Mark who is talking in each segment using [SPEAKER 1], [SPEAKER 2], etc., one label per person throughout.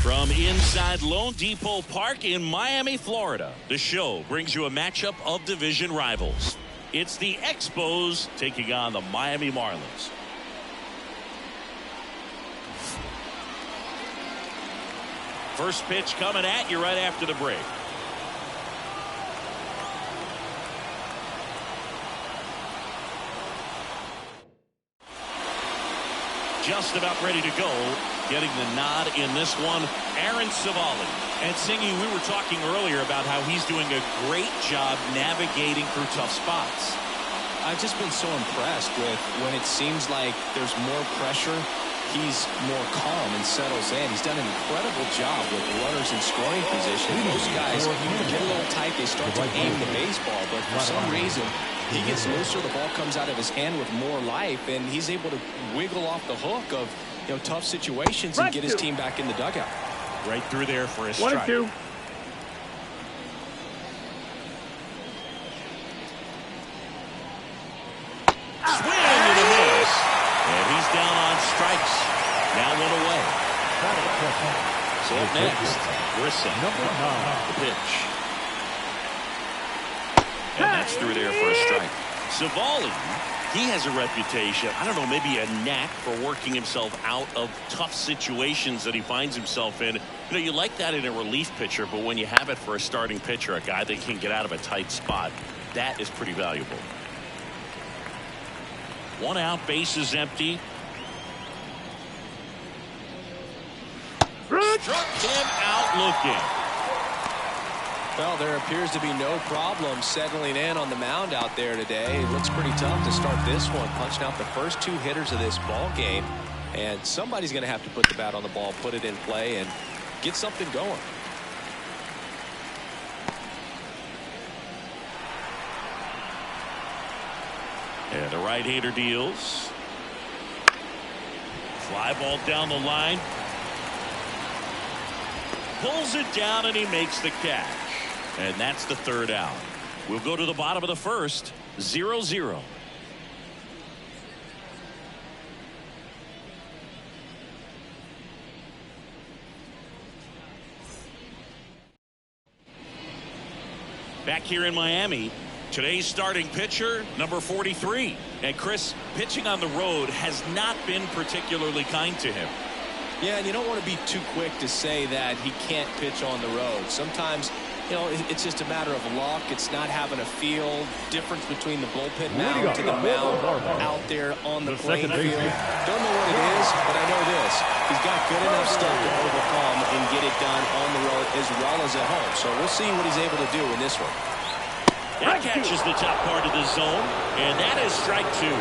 [SPEAKER 1] From inside Lone Depot Park in Miami, Florida, the show brings you a matchup of division rivals. It's the Expos taking on the Miami Marlins. First pitch coming at you right after the break. Just about ready to go. Getting the nod in this one, Aaron Savali. And Singy, we were talking earlier about how he's doing a great job navigating through tough spots.
[SPEAKER 2] I've just been so impressed with when it seems like there's more pressure, he's more calm and settles in. He's done an incredible job with runners in scoring position. Most guys get a little tight, they start to aim the baseball, but for some reason, he gets looser, the ball comes out of his hand with more life, and he's able to wiggle off the hook of tough situations and get his team back in the dugout.
[SPEAKER 1] Right through there for a strike.
[SPEAKER 3] 1-2.
[SPEAKER 1] Swing and a miss. And he's down on strikes. Now one away. So up next, Grissom. The pitch. And that's through there for a strike. Savali, he has a reputation, I don't know, maybe a knack for working himself out of tough situations that he finds himself in. You like that in a relief pitcher, but when you have it for a starting pitcher, a guy that can get out of a tight spot, that is pretty valuable. One out, base is empty. Struck him out looking.
[SPEAKER 2] Well, there appears to be no problem settling in on the mound out there today. It looks pretty tough to start this one, punching out the first two hitters of this ball game. And somebody's going to have to put the bat on the ball, put it in play, and get something going.
[SPEAKER 1] And the right-hander deals. Fly ball down the line. Pulls it down, and he makes the catch. And that's the third out. We'll go to the bottom of the first, 0-0. Back here in Miami, today's starting pitcher, number 43. And Chris, pitching on the road has not been particularly kind to him.
[SPEAKER 2] Yeah, and you don't want to be too quick to say that he can't pitch on the road. Sometimes, it's just a matter of luck. It's not having a feel. Difference between the bullpen mound to the mound out there on the playing field. Don't know what it is, but I know this. He's got good enough stuff to overcome and get it done on the road as well as at home. So we'll see what he's able to do in this one.
[SPEAKER 1] That catches the top part of the zone, and that is strike two.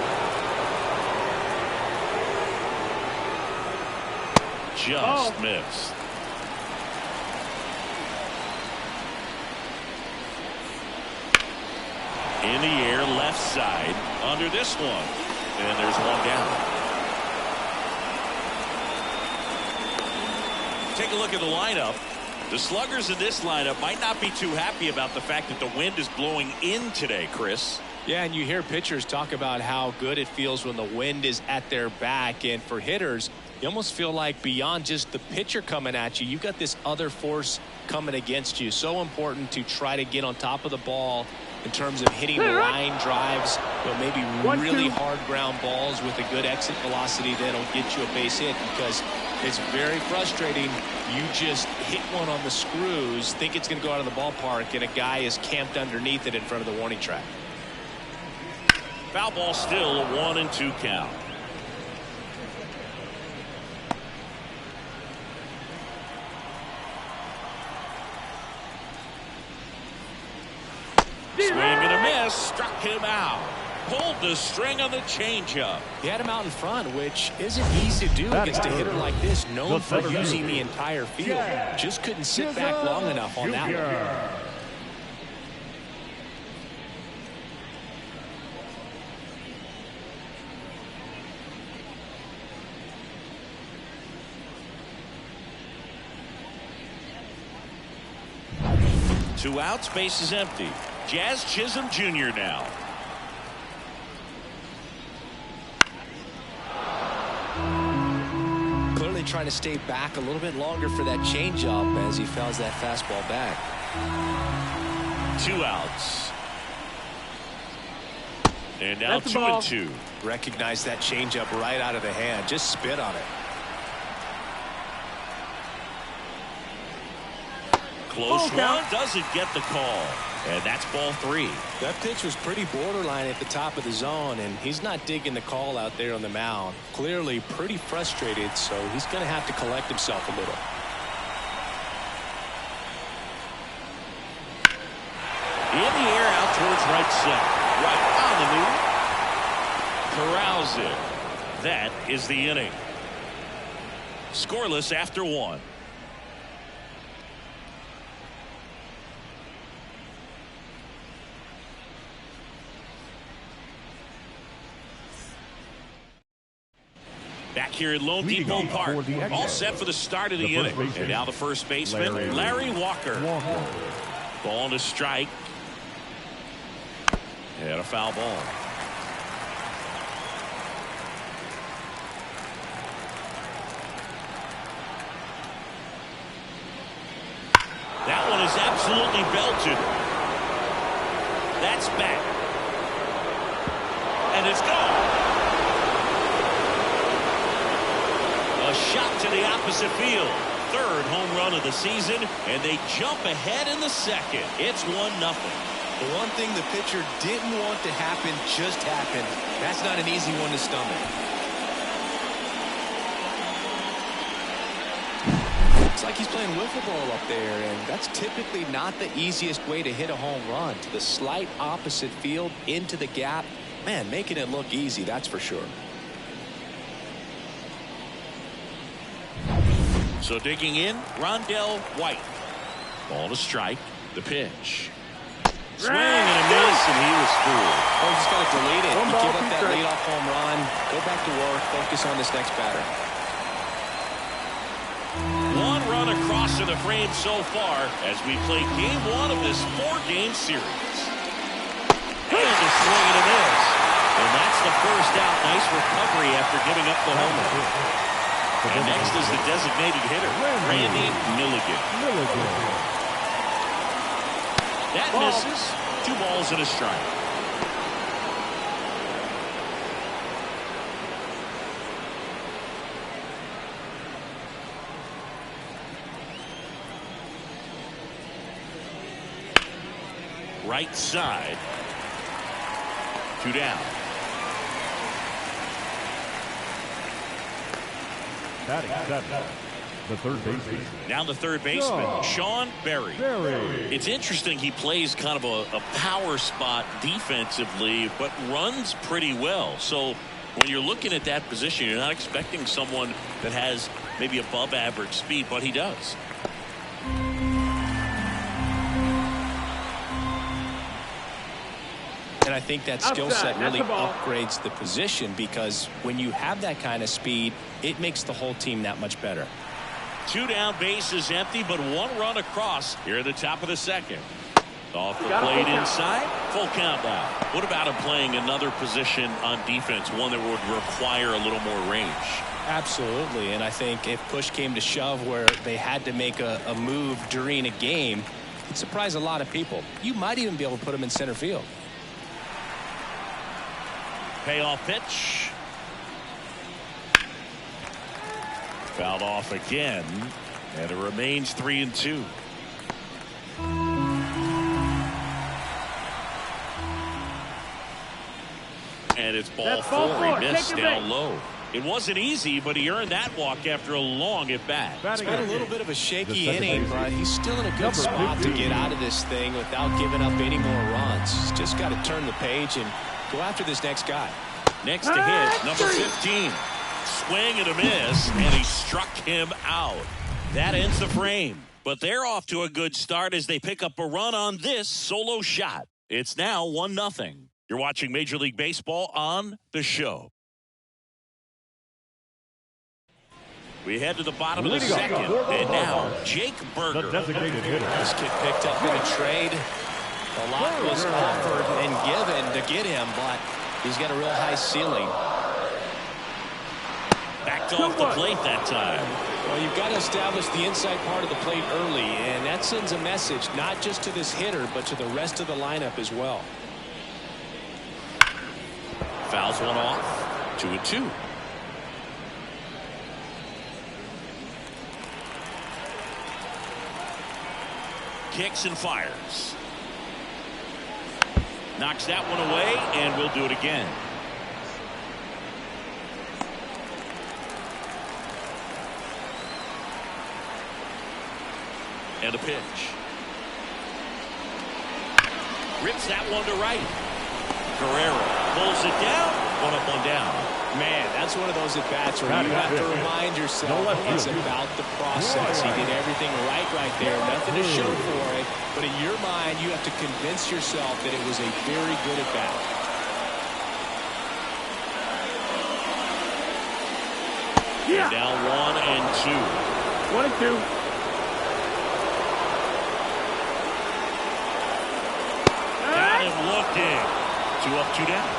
[SPEAKER 1] Just missed. In the air, left side, under this one. And there's one down. Take a look at the lineup. The sluggers in this lineup might not be too happy about the fact that the wind is blowing in today, Chris.
[SPEAKER 2] Yeah, and you hear pitchers talk about how good it feels when the wind is at their back. And for hitters, you almost feel like beyond just the pitcher coming at you, you've got this other force coming against you. So important to try to get on top of the ball in terms of hitting line drives, but maybe really hard ground balls with a good exit velocity that'll get you a base hit, because it's very frustrating. You just hit one on the screws, think it's going to go out of the ballpark, and a guy is camped underneath it in front of the warning track.
[SPEAKER 1] Foul ball, still a 1-2 count. Swing and a miss, struck him out. Pulled the string on the changeup.
[SPEAKER 2] He had him out in front, which isn't easy to do against a hitter like this, known for using the entire field. Just couldn't sit back long enough on that one.
[SPEAKER 1] Two outs, base is empty. Jazz Chisholm Jr. now.
[SPEAKER 2] trying to stay back a little bit longer for that changeup as he fouls that fastball back.
[SPEAKER 1] 2 outs. And now 2-2.
[SPEAKER 2] Recognize that changeup right out of the hand. Just spit on it.
[SPEAKER 1] Close one, doesn't get the call. And that's ball 3.
[SPEAKER 2] That pitch was pretty borderline at the top of the zone, and he's not digging the call out there on the mound. Clearly pretty frustrated, so he's going to have to collect himself a little.
[SPEAKER 1] In the air, out towards right center. Right on the move. Corrals it. That is the inning. Scoreless after 1. Back here at Lone Depot Park, all set for the start of the inning. And now the first baseman, Larry Walker. Ball to strike. And a foul ball. That one is absolutely belted. That's back. And it's gone. A shot to the opposite field. Third home run of the season, and they jump ahead in the second. It's 1-0.
[SPEAKER 2] The one thing the pitcher didn't want to happen just happened. That's not an easy one to stomach. It's like he's playing wiffle ball up there, and that's typically not the easiest way to hit a home run. To the slight opposite field, into the gap. Man, making it look easy, that's for sure.
[SPEAKER 1] So digging in, Rondell White. Ball to strike. The pitch. Swing and a miss, and he was fooled.
[SPEAKER 2] Oh, he's got to delete it. You give up that leadoff home run. Go back to work. Focus on this next batter.
[SPEAKER 1] 1 run across to the frame so far as we play game 1 of this 4-game series. And a swing and a miss. And that's the first out. Nice recovery after giving up the home run. And next is the designated hitter, Randy Milligan. That misses. 2 balls and a strike. Right side. 2 down.
[SPEAKER 3] Batting seven, the third baseman.
[SPEAKER 1] Now the third baseman, Sean Berry. It's interesting, he plays kind of a power spot defensively, but runs pretty well. So when you're looking at that position, you're not expecting someone that has maybe above average speed, but he does.
[SPEAKER 2] And I think that skill set really upgrades the position, because when you have that kind of speed, it makes the whole team that much better.
[SPEAKER 1] 2 down, bases empty, but 1 run across here at the top of the second. Off the plate inside, full count now. What about him playing another position on defense, one that would require a little more range?
[SPEAKER 2] Absolutely, and I think if push came to shove where they had to make a move during a game, it'd surprise a lot of people. You might even be able to put him in center field.
[SPEAKER 1] Payoff pitch. Fouled off again, and it remains 3-2. And it's ball 4. He missed down low. It wasn't easy, but he earned that walk after a long at bat.
[SPEAKER 2] It's been a little bit of a shaky inning, but he's still in a good spot to get out of this thing without giving up any more runs. He's just got to turn the page and go after this next guy.
[SPEAKER 1] Next to hit, number 15. Swing and a miss, and he struck him out. That ends the frame. But they're off to a good start as they pick up a run on this solo shot. It's now 1-0. You're watching Major League Baseball on The Show. We head to the bottom of the second, and now Jake Berger.
[SPEAKER 2] This kid picked up in a trade. A lot was offered and given to get him, but he's got a real high ceiling.
[SPEAKER 1] Back walked off the plate that time.
[SPEAKER 2] Well, you've got to establish the inside part of the plate early, and that sends a message not just to this hitter, but to the rest of the lineup as well.
[SPEAKER 1] Fouls one off. 2-2. Kicks and fires. Knocks that one away, and we'll do it again. And a pitch. Rips that one to right. Guerrero pulls it down. One up, one down.
[SPEAKER 2] Man, that's one of those at-bats where you have to remind yourself it's about the process. He did everything right there. Nothing to show for it. But in your mind, you have to convince yourself that it was a very good at-bat.
[SPEAKER 1] And now 1 and 2.
[SPEAKER 4] 1 and 2.
[SPEAKER 1] Looking. 2 up, 2 down.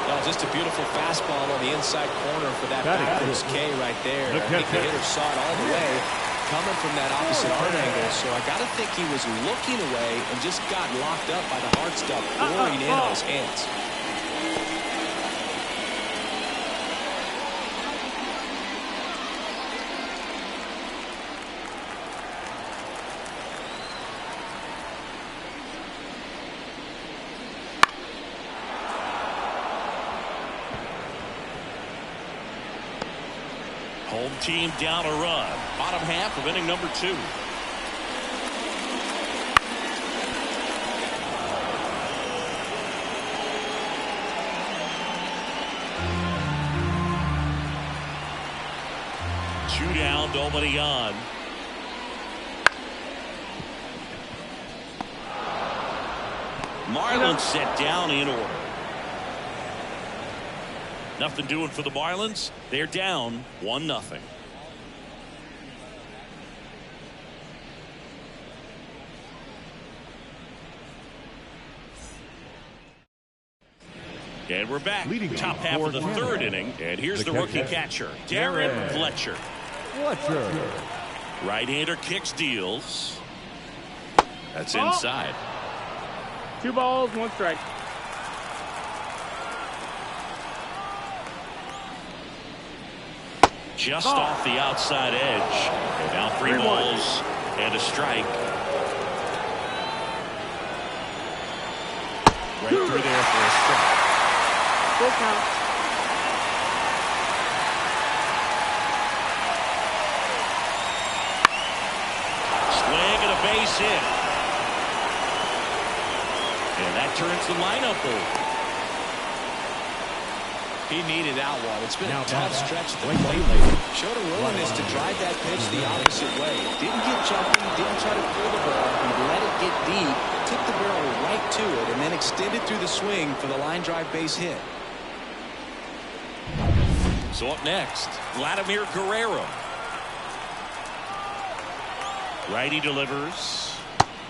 [SPEAKER 2] Well, just a beautiful fastball on the inside corner for that backwards K right there. I think the hitter saw it all the way coming from that opposite arm angle. So I got to think he was looking away and just got locked up by the hard stuff pouring in on his hands.
[SPEAKER 1] Home team down a run. Bottom half of inning number 2. Two down, nobody on. Marlins set down in order. Nothing doing for the Marlins. They're down 1-0. And we're back. Top half of the 3rd inning. And here's the rookie catcher, Darren Fletcher. Right-hander kicks, deals. That's inside.
[SPEAKER 4] 2 balls, 1 strike.
[SPEAKER 1] Just off the outside edge. And now 3 balls and a strike. Right through there for a strike.
[SPEAKER 4] Full count.
[SPEAKER 1] Swing and a base hit. And that turns the lineup over.
[SPEAKER 2] He needed that one. It's been a tough stretch to the plate lately. Showed a willingness to drive that pitch the opposite way. Didn't get jumpy, didn't try to pull the ball. He let it get deep, took the barrel right to it, and then extended through the swing for the line drive base hit.
[SPEAKER 1] So up next, Vladimir Guerrero. Righty delivers.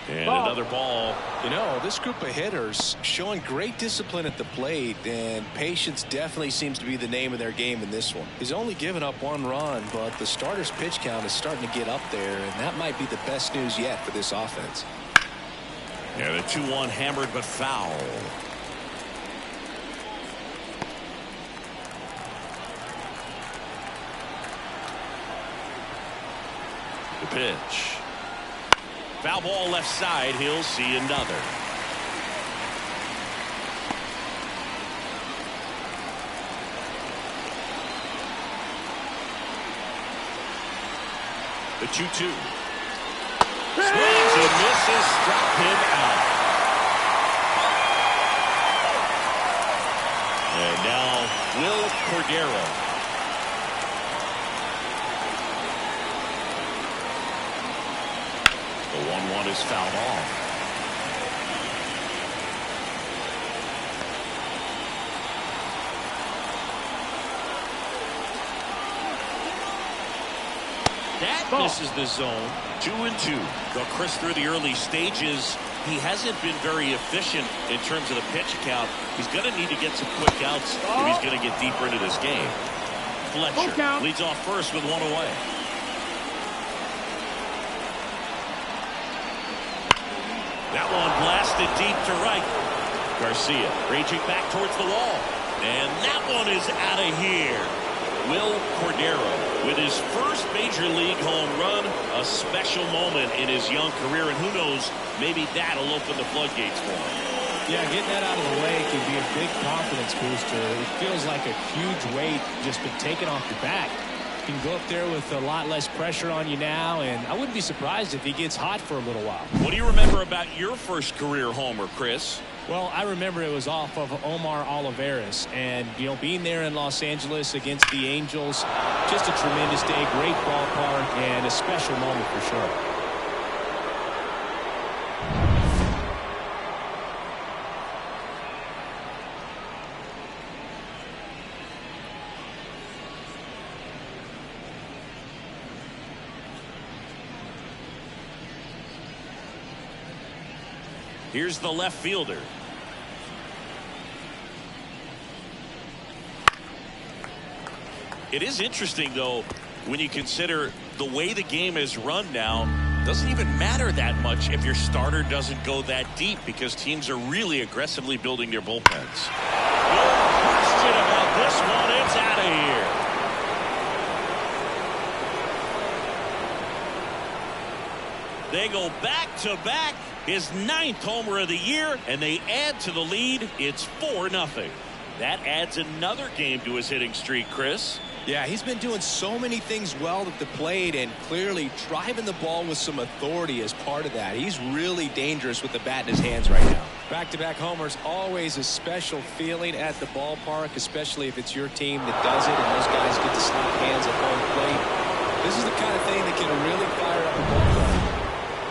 [SPEAKER 1] And another ball.
[SPEAKER 2] You know, this group of hitters showing great discipline at the plate, and patience definitely seems to be the name of their game in this one. He's only given up 1 run, but the starter's pitch count is starting to get up there, and that might be the best news yet for this offense.
[SPEAKER 1] And a 2-1 hammered but foul. The pitch. Foul ball left side. He'll see another. The 2-2. Swings and misses. Struck him out. And now Will Cordero. The 1-1 is fouled off. That misses the zone. 2-2. Well, Chris, through the early stages, he hasn't been very efficient in terms of the pitch count. He's going to need to get some quick outs if he's going to get deeper into this game. Fletcher leads off first with one away. That one blasted deep to right. Garcia raging back towards the wall. And that one is out of here. Will Cordero with his first major league home run. A special moment in his young career. And who knows, maybe that'll open the floodgates for him.
[SPEAKER 2] Yeah, getting that out of the way can be a big confidence booster. It feels like a huge weight just been taken off your back. You can go up there with a lot less pressure on you now, and I wouldn't be surprised if he gets hot for a little while.
[SPEAKER 1] What do you remember about your first career homer, Chris?
[SPEAKER 2] Well, I remember it was off of Omar Olivares, and being there in Los Angeles against the Angels, just a tremendous day, great ballpark, and a special moment for sure.
[SPEAKER 1] Here's the left fielder. It is interesting, though, when you consider the way the game is run now. Doesn't even matter that much if your starter doesn't go that deep, because teams are really aggressively building their bullpens. No question about this one. It's out of here. They go back-to-back, his 9th homer of the year, and they add to the lead. It's 4-0. That adds another game to his hitting streak, Chris.
[SPEAKER 2] Yeah, he's been doing so many things well at the plate, and clearly driving the ball with some authority as part of that. He's really dangerous with the bat in his hands right now. Back-to-back homers, always a special feeling at the ballpark, especially if it's your team that does it, and those guys get to slap hands at home plate. This is the kind of thing that can really fire up a ballpark.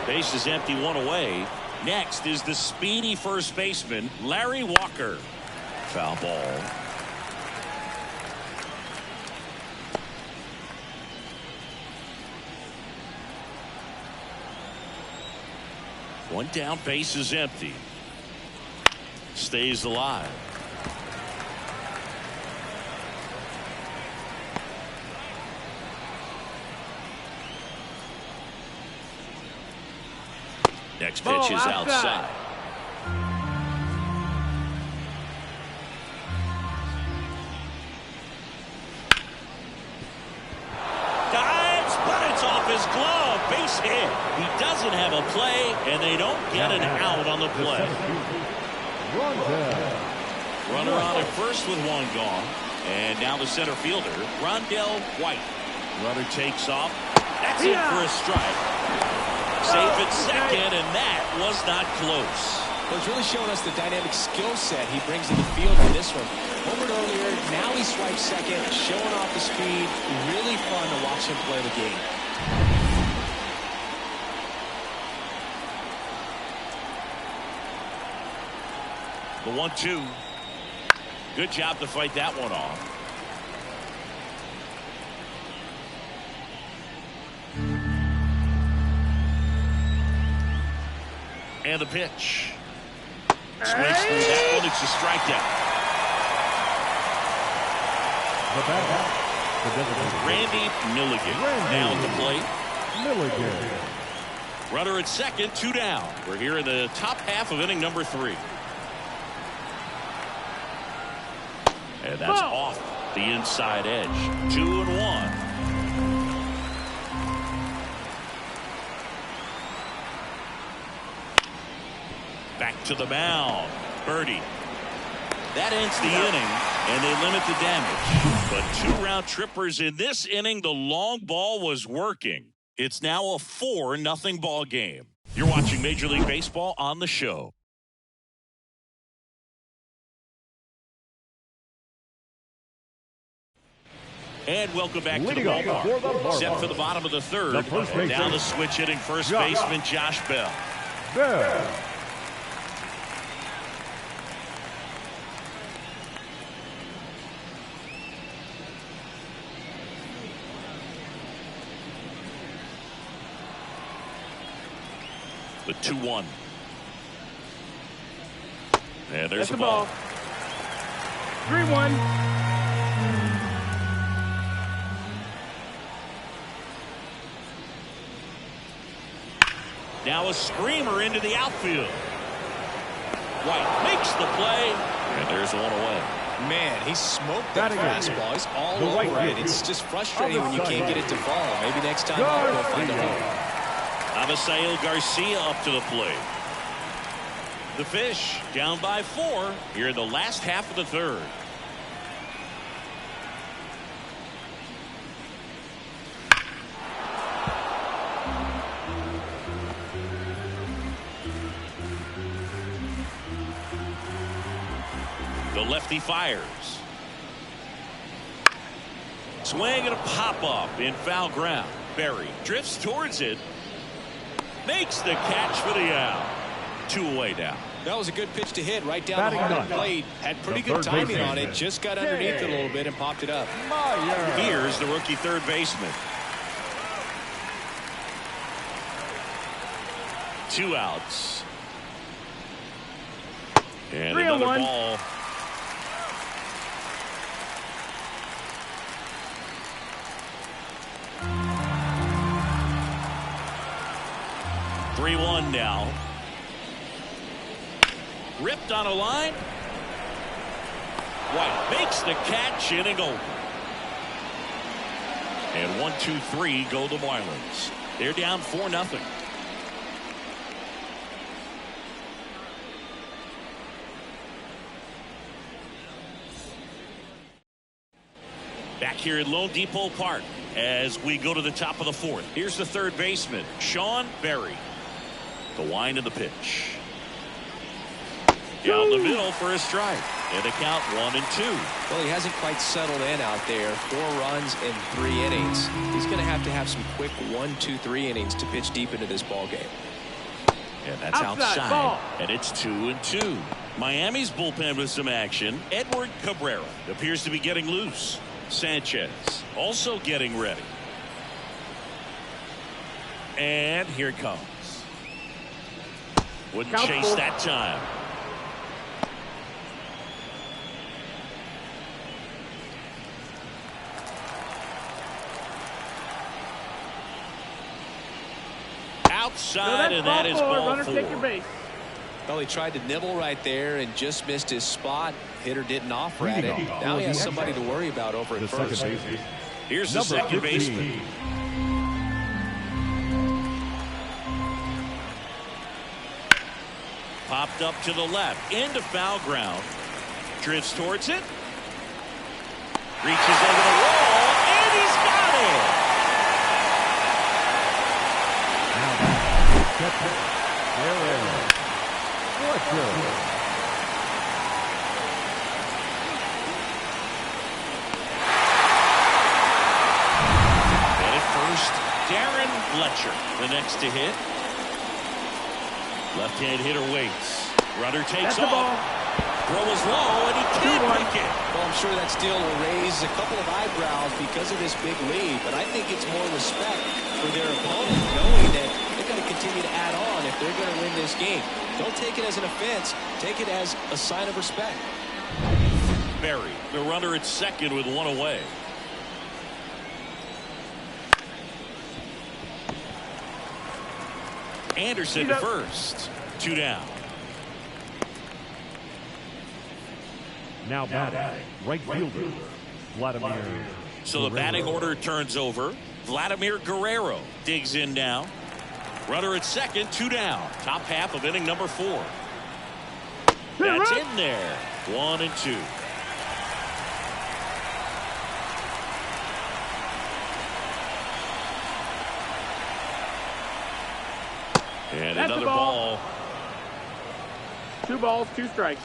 [SPEAKER 1] Base is empty, one away. Next is the speedy first baseman, Larry Walker. Foul ball. One down, base is empty. Stays alive. Next pitch is outside. Dives, but it's off his glove. Base hit. He doesn't have a play, and they don't get an out on the play. Runner on at first with one gone. And now the center fielder, Rondell White. Runner takes off. That's it for a strike. Safe at second, and that was not close.
[SPEAKER 2] Well, it's really showing us the dynamic skill set he brings to the field in this one. Homered earlier, now he swipes second, showing off the speed. Really fun to watch him play the game.
[SPEAKER 1] The 1-2. Good job to fight that one off. And the pitch. Swings through that one. It's a strikeout. Randy Milligan now at the plate. Runner at second, 2 down. We're here in the top half of inning number 3. And that's off the inside edge. 2-1. Back to the mound. Birdie. That ends the inning, and they limit the damage. But 2 round trippers in this inning. The long ball was working. It's now a 4-0 ball game. You're watching Major League Baseball on the show. And welcome back to the ballpark. Set for the bottom of the 3rd. Now the switch hitting first baseman Josh Bell. The 2-1. And there's the ball.
[SPEAKER 4] 3-1.
[SPEAKER 1] Now a screamer into the outfield. White makes the play, and there's one away.
[SPEAKER 2] Man, he smoked that fastball. He's all over it. It's just frustrating when you can't get it to fall. Maybe next time he'll find a hole.
[SPEAKER 1] Abisail Garcia up to the plate. The Fish down by 4 here in the last half of the third. The lefty fires. Swing and a pop-up in foul ground. Berry drifts towards it. Makes the catch for the out. 2 away now.
[SPEAKER 2] That was a good pitch to hit right down the heart of the plate. Had pretty good timing on it. Just got underneath it a little bit and popped it up.
[SPEAKER 1] Here's the rookie third baseman. 2 outs. And another ball. Three-1 now. Ripped on a line. White makes the catch, inning over. And 1, 2, 3 go the Marlins. They're down 4-0. Back here at Lone Depot Park as we go to the top of the 4th. Here's the third baseman, Sean Berry. The wind of the pitch. Down the middle for a strike. And the count 1 and 2.
[SPEAKER 2] Well, he hasn't quite settled in out there. 4 runs in 3 innings. He's going to have some quick 1, 2, 3 innings to pitch deep into this ball game.
[SPEAKER 1] And that's outside. And it's 2 and 2. Miami's bullpen with some action. Edward Cabrera appears to be getting loose. Sanchez also getting ready. And here it comes. Wouldn't chase that time. Outside, and that is ball 4.
[SPEAKER 4] Take your base.
[SPEAKER 2] Well, he tried to nibble right there and just missed his spot. Hitter didn't offer at it. Now he has somebody to worry about over at first.
[SPEAKER 1] Here's the second baseman. Popped up to the left, into foul ground. Drifts towards it. Reaches over the wall, and he's got it. And at first, Darren Fletcher, the next to hit. Left-hand hitter waits. Runner takes off. Throw is low, and he can't make it.
[SPEAKER 2] Well, I'm sure that steal will raise a couple of eyebrows because of this big lead, but I think it's more respect for their opponent, knowing that they're going to continue to add on if they're going to win this game. Don't take it as an offense. Take it as a sign of respect.
[SPEAKER 1] Berry, the runner at second with 1 away. Anderson to first. 2 down.
[SPEAKER 3] Now batting, right fielder, Vladimir.
[SPEAKER 1] So the batting order turns over. Vladimir Guerrero digs in now. Runner at second, 2 down. Top half of inning number 4. That's in there. 1 and 2. And
[SPEAKER 4] that's
[SPEAKER 1] another ball.
[SPEAKER 4] 2 balls, 2 strikes.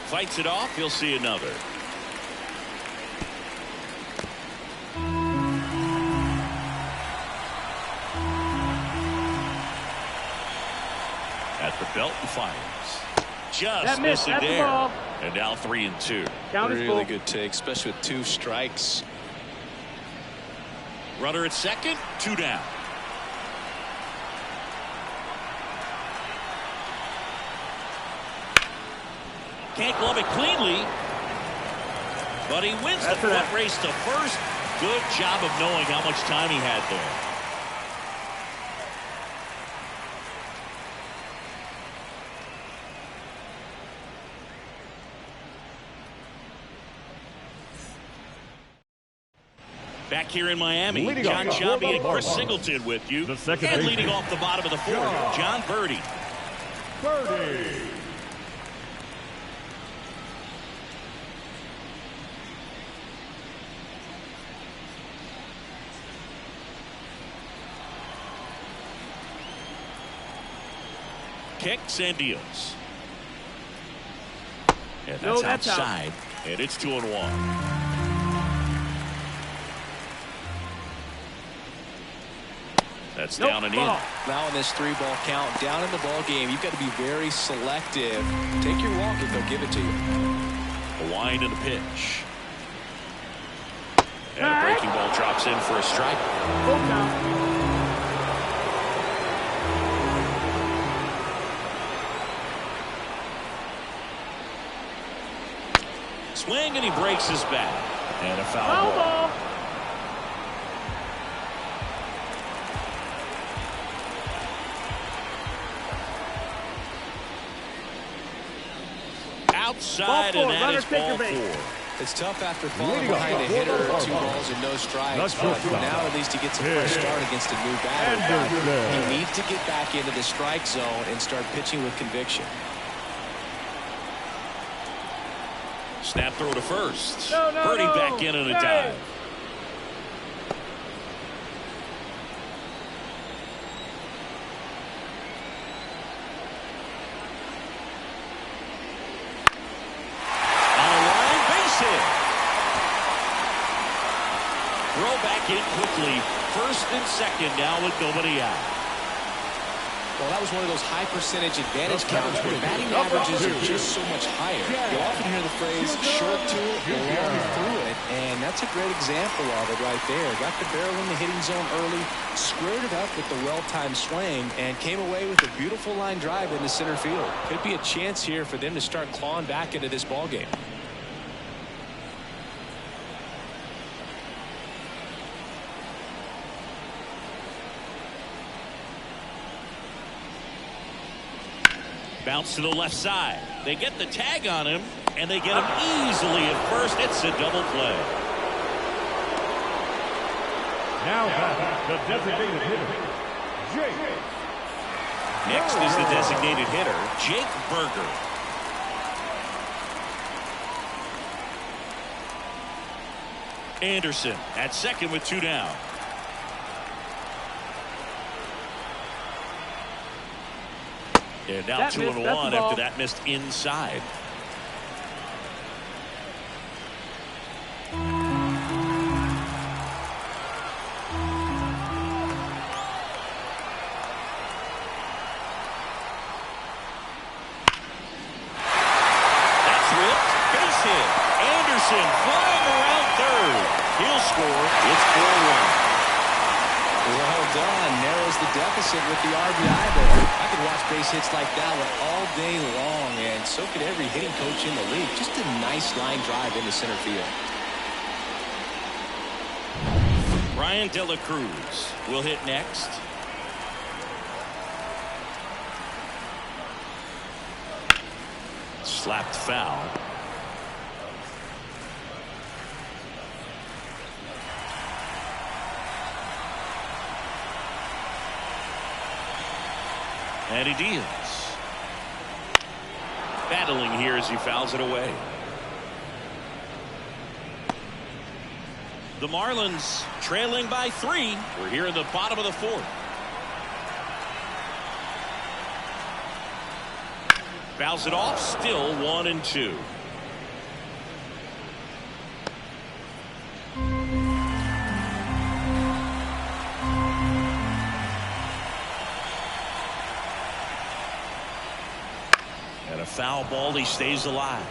[SPEAKER 1] Fights it off. He'll see another. At the belt and fires. Just missing there. And now 3 and 2.
[SPEAKER 2] Really good take, especially with 2 strikes.
[SPEAKER 1] Runner at second, 2 down. Can't glove it cleanly. But he wins the foot race to first. Good job of knowing how much time he had there. Back here in Miami, John Sciambi and Chris Singleton with you. And leading off the bottom of the fourth, John Birdie. Kicks and deals. And that's outside. And it's 2-1. That's down and in.
[SPEAKER 2] Now in this 3-ball count, down in the ball game, you've got to be very selective. Take your walk if they'll give it to you.
[SPEAKER 1] A wind and a pitch. And a breaking ball drops in for a strike. Swing and he breaks his bat. And a foul ball. Outside, and that is ball 4.
[SPEAKER 2] It's tough after falling behind a hitter, 2 balls and no strikes. But now at least he gets a fresh start against a new batter. He needs to get back into the strike zone and start pitching with conviction.
[SPEAKER 1] Snap throw to first. Birdie back in on a dive. Throw back in quickly. First and second now with nobody out.
[SPEAKER 2] Well, that was one of those high percentage advantage counts where batting averages are just so much higher. You often hear the phrase short to it, long through it, and that's a great example of it right there. Got the barrel in the hitting zone early, squared it up with the well-timed swing, and came away with a beautiful line drive into center field. Could be a chance here for them to start clawing back into this ball game. Bounce to the left side. They get the tag on him, and they get him easily at first. It's a double play.
[SPEAKER 3] Now back, the designated hitter, Jake.
[SPEAKER 1] Next is the designated hitter, Jake Berger. Anderson at second with 2 down. And now 2-1 after that missed inside. That's ripped. Base hit. Anderson flying around third. He'll score. It's 4-1.
[SPEAKER 2] Well done. Narrows the deficit with the RBI there. I could watch base hits like that one all day long, and so could every hitting coach in the league. Just a nice line drive into center field.
[SPEAKER 1] Brian De La Cruz will hit next. Slapped foul. And he deals. Battling here as he fouls it away. The Marlins trailing by 3. We're here in the bottom of the 4th. Fouls it off. Still 1-2. And a foul ball. He stays alive.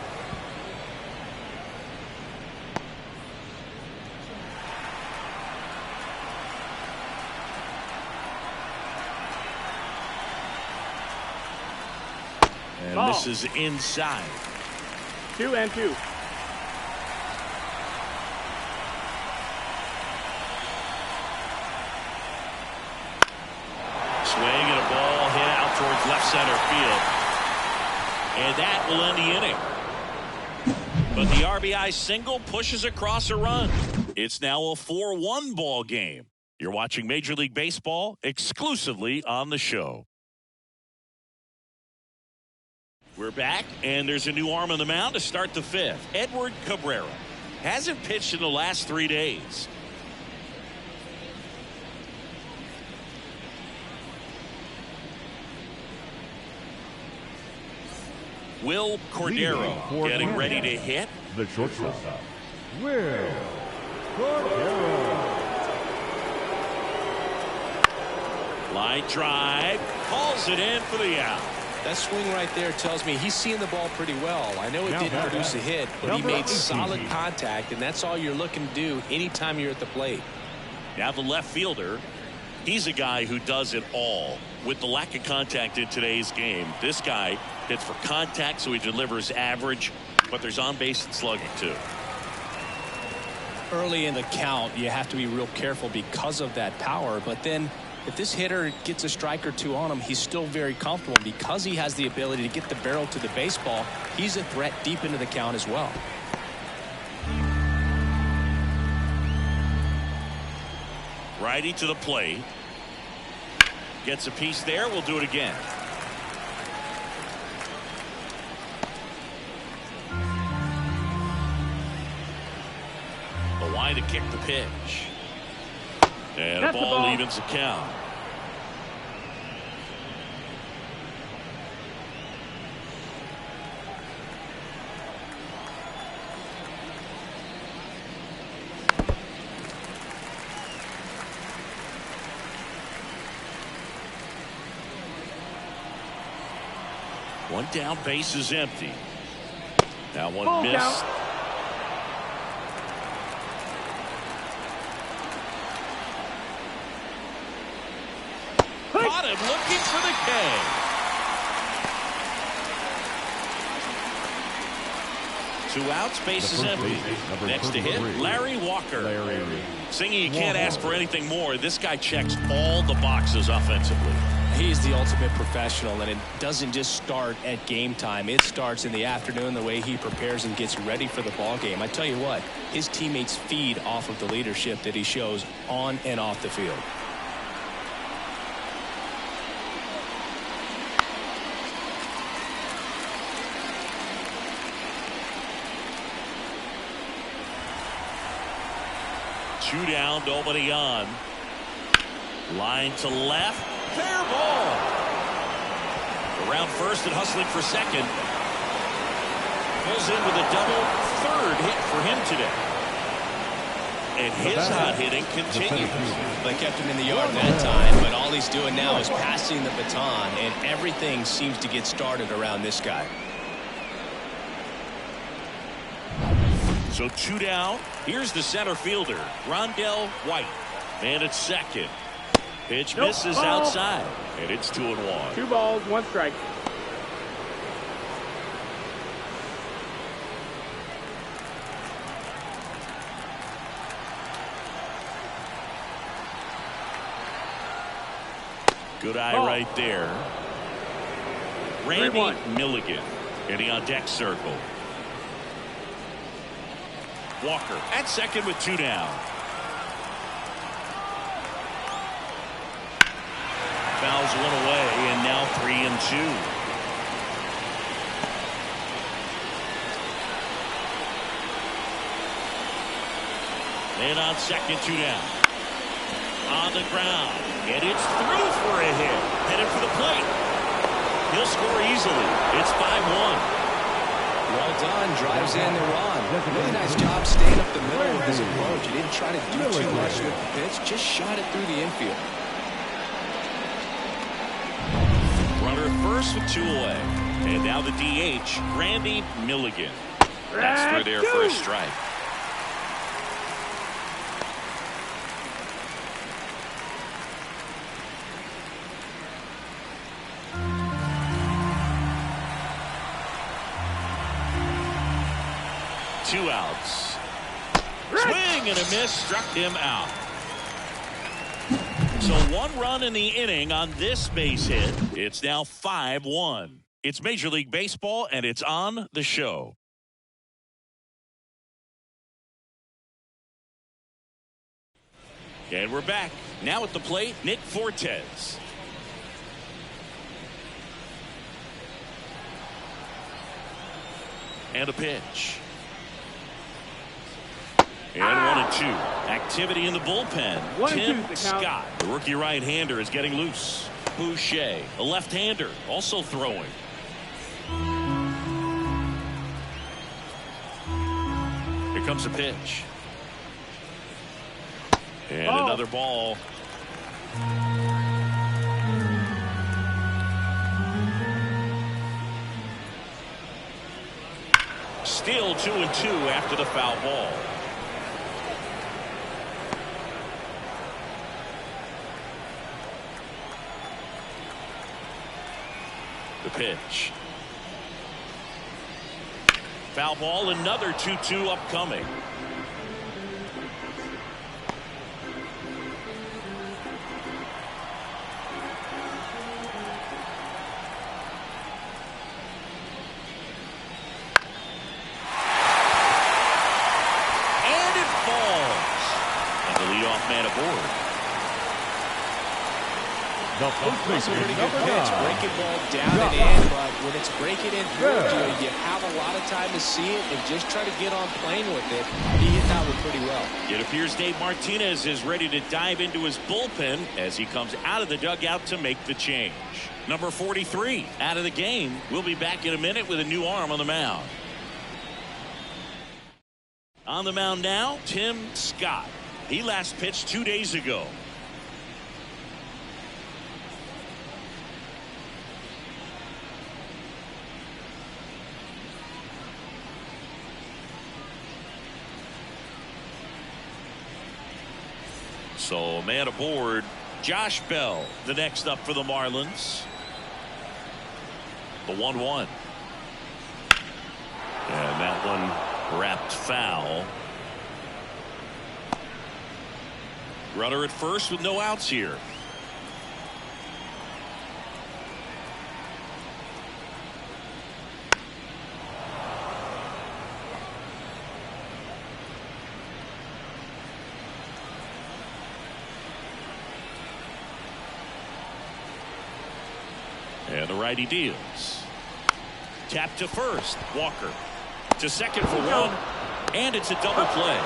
[SPEAKER 1] And this is inside.
[SPEAKER 4] 2-2.
[SPEAKER 1] Swing and a ball hit out towards left center field. And that will end the inning. But the RBI single pushes across a run. It's now a 4-1 ball game. You're watching Major League Baseball exclusively on the show. We're back, and there's a new arm on the mound to start the fifth. Edward Cabrera hasn't pitched in the last 3 days. Will Cordero getting ready to hit.
[SPEAKER 3] The shortstop, Will Cordero.
[SPEAKER 1] Line drive, calls it in for the out.
[SPEAKER 2] That swing right there tells me he's seeing the ball pretty well. I know it didn't produce a hit, but he made solid contact, and that's all you're looking to do anytime you're at the plate.
[SPEAKER 1] Now the left fielder, he's a guy who does it all. With the lack of contact in today's game, this guy hits for contact, so he delivers average, but there's on-base and slugging too.
[SPEAKER 2] Early in the count, you have to be real careful because of that power, but then if this hitter gets a strike or two on him, he's still very comfortable. Because he has the ability to get the barrel to the baseball, he's a threat deep into the count as well.
[SPEAKER 1] Righty to the plate. Gets a piece there. We'll do it again. The line to kick the pitch. And the ball evens the count. One down, base is empty. That one missed. Caught him looking for the K. 2 outs, base is empty. Next to hit, Larry Walker. Singing, you can't ask for anything more. This guy checks all the boxes offensively.
[SPEAKER 2] He's the ultimate professional, and it doesn't just start at game time. It starts in the afternoon, the way he prepares and gets ready for the ball game. I tell you what, his teammates feed off of the leadership that he shows on and off the field.
[SPEAKER 1] Two down, nobody on. Line to left. Fair ball. Around first and hustling for second. Pulls in with a double. Third hit for him today. And his hot hitting continues.
[SPEAKER 2] They kept him in the yard that time, but all he's doing now is passing the baton, and everything seems to get started around this guy.
[SPEAKER 1] So 2 down. Here's the center fielder, Rondell White. Man at second. Pitch misses outside, and it's 2-1.
[SPEAKER 4] 2 balls, 1 strike.
[SPEAKER 1] Good eye right there. Randy Milligan getting on deck circle. Walker at second with 2 down. Fouls one away, and now 3-2. Man on second, 2 down. On the ground, and it's through for a hit. Headed for the plate. He'll score easily. It's 5-1.
[SPEAKER 2] Well done. Drives in the run. Really nice job staying up the middle of his approach. He didn't try to do too much with the pitch. Just shot it through the infield.
[SPEAKER 1] Runner first with 2 away. And now the DH, Randy Milligan. That's through there for a strike. 2 outs. Swing and a miss, struck him out. So 1 run in the inning on this base hit. It's now 5-1. It's Major League Baseball, and it's on the show. And we're back. Now at the plate, Nick Fortes. And a pitch. And 1-2. Activity in the bullpen. Tim Scott, the rookie right-hander, is getting loose. Boucher, a left-hander, also throwing. Here comes a pitch. And another ball. Still 2-2 after the foul ball. The pitch. Foul ball, another 2-2 upcoming. And it falls. And the leadoff man aboard.
[SPEAKER 3] The first
[SPEAKER 2] That's a
[SPEAKER 3] baseman,
[SPEAKER 2] pretty good
[SPEAKER 3] number
[SPEAKER 2] pitch.
[SPEAKER 3] 9.
[SPEAKER 2] Breaking ball down and in, but when it's breaking in through you have a lot of time to see it and just try to get on plane with it. He hit that one pretty well.
[SPEAKER 1] It appears Dave Martinez is ready to dive into his bullpen as he comes out of the dugout to make the change. Number 43 out of the game. We'll be back in a minute with a new arm on the mound. On the mound now, Tim Scott. He last pitched 2 days ago. So man aboard, Josh Bell, the next up for the Marlins. The 1-1. And that one wrapped foul. Runner at first with no outs here. And the righty deals. Tap to first. Walker to second for 1. And it's a double play.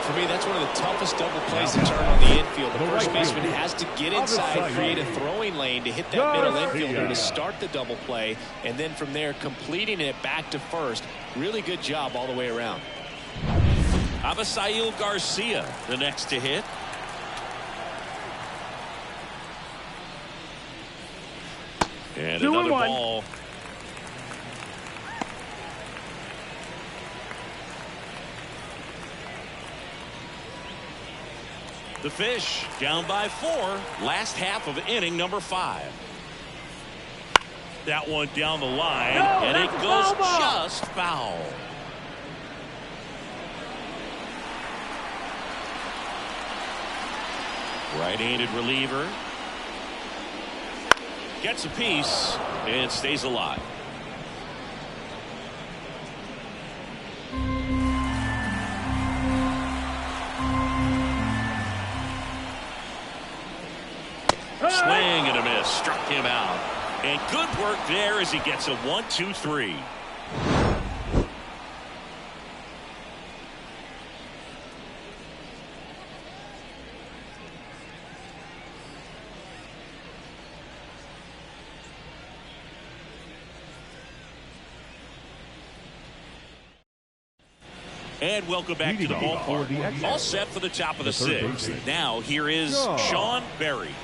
[SPEAKER 2] For me, that's one of the toughest double plays to turn on the infield. The first baseman has to get inside, create a throwing lane to hit that middle infielder to start the double play, and then from there completing it back to first. Really good job all the way around.
[SPEAKER 1] Avisail Garcia, the next to hit. And another ball. The Fish down by 4. Last half of inning number 5. That one down the line, and it goes just foul. Right-handed reliever. Gets a piece and stays alive. Swing and a miss. Struck him out. And good work there as he gets a 1-2-3. And welcome back to the ballpark. All set for the top of the 6th. Now here is Sean Berry.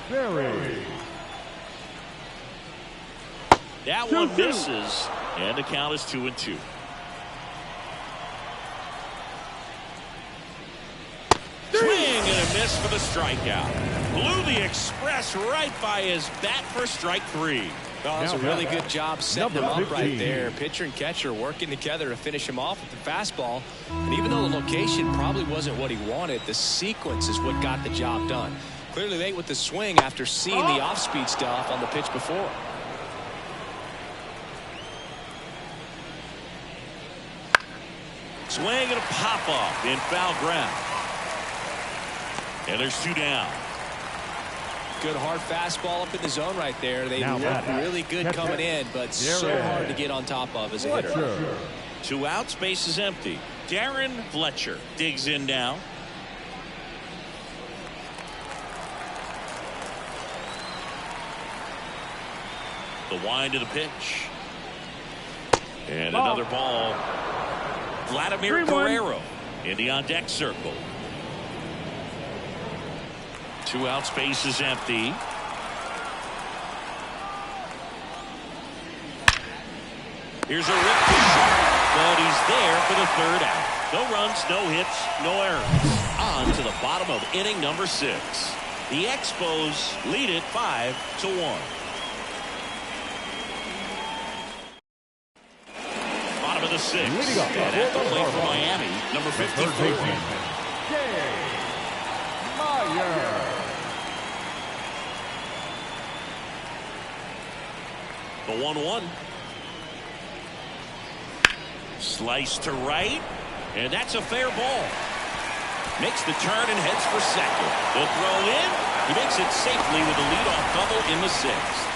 [SPEAKER 1] That one misses, and the count is 2-2. Swing and a miss for the strikeout. Blew the express right by his bat for strike 3.
[SPEAKER 2] Well, that's a really good job setting him up right there. Pitcher and catcher working together to finish him off with the fastball. And even though the location probably wasn't what he wanted, the sequence is what got the job done. Clearly late with the swing after seeing the off-speed stuff on the pitch before.
[SPEAKER 1] Swing and a pop-off in foul ground. And there's 2 down.
[SPEAKER 2] Good hard fastball up in the zone right there. They look really good coming in, but so hard to get on top of as a hitter.
[SPEAKER 1] 2 outs, base is empty. Darren Fletcher digs in now. The wind of the pitch. And another ball. Vladimir Guerrero in the on-deck circle. 2 outs, base is empty. Here's a rip to short, but he's there for the 3rd out. No runs, no hits, no errors. On to the bottom of inning number 6. The Expos lead it 5-1. Bottom of the 6th. And at the plate for Miami, number 54. The 1-1. Slice to right, and that's a fair ball. Makes the turn and heads for second. The throw in. He makes it safely with a leadoff double in the 6th.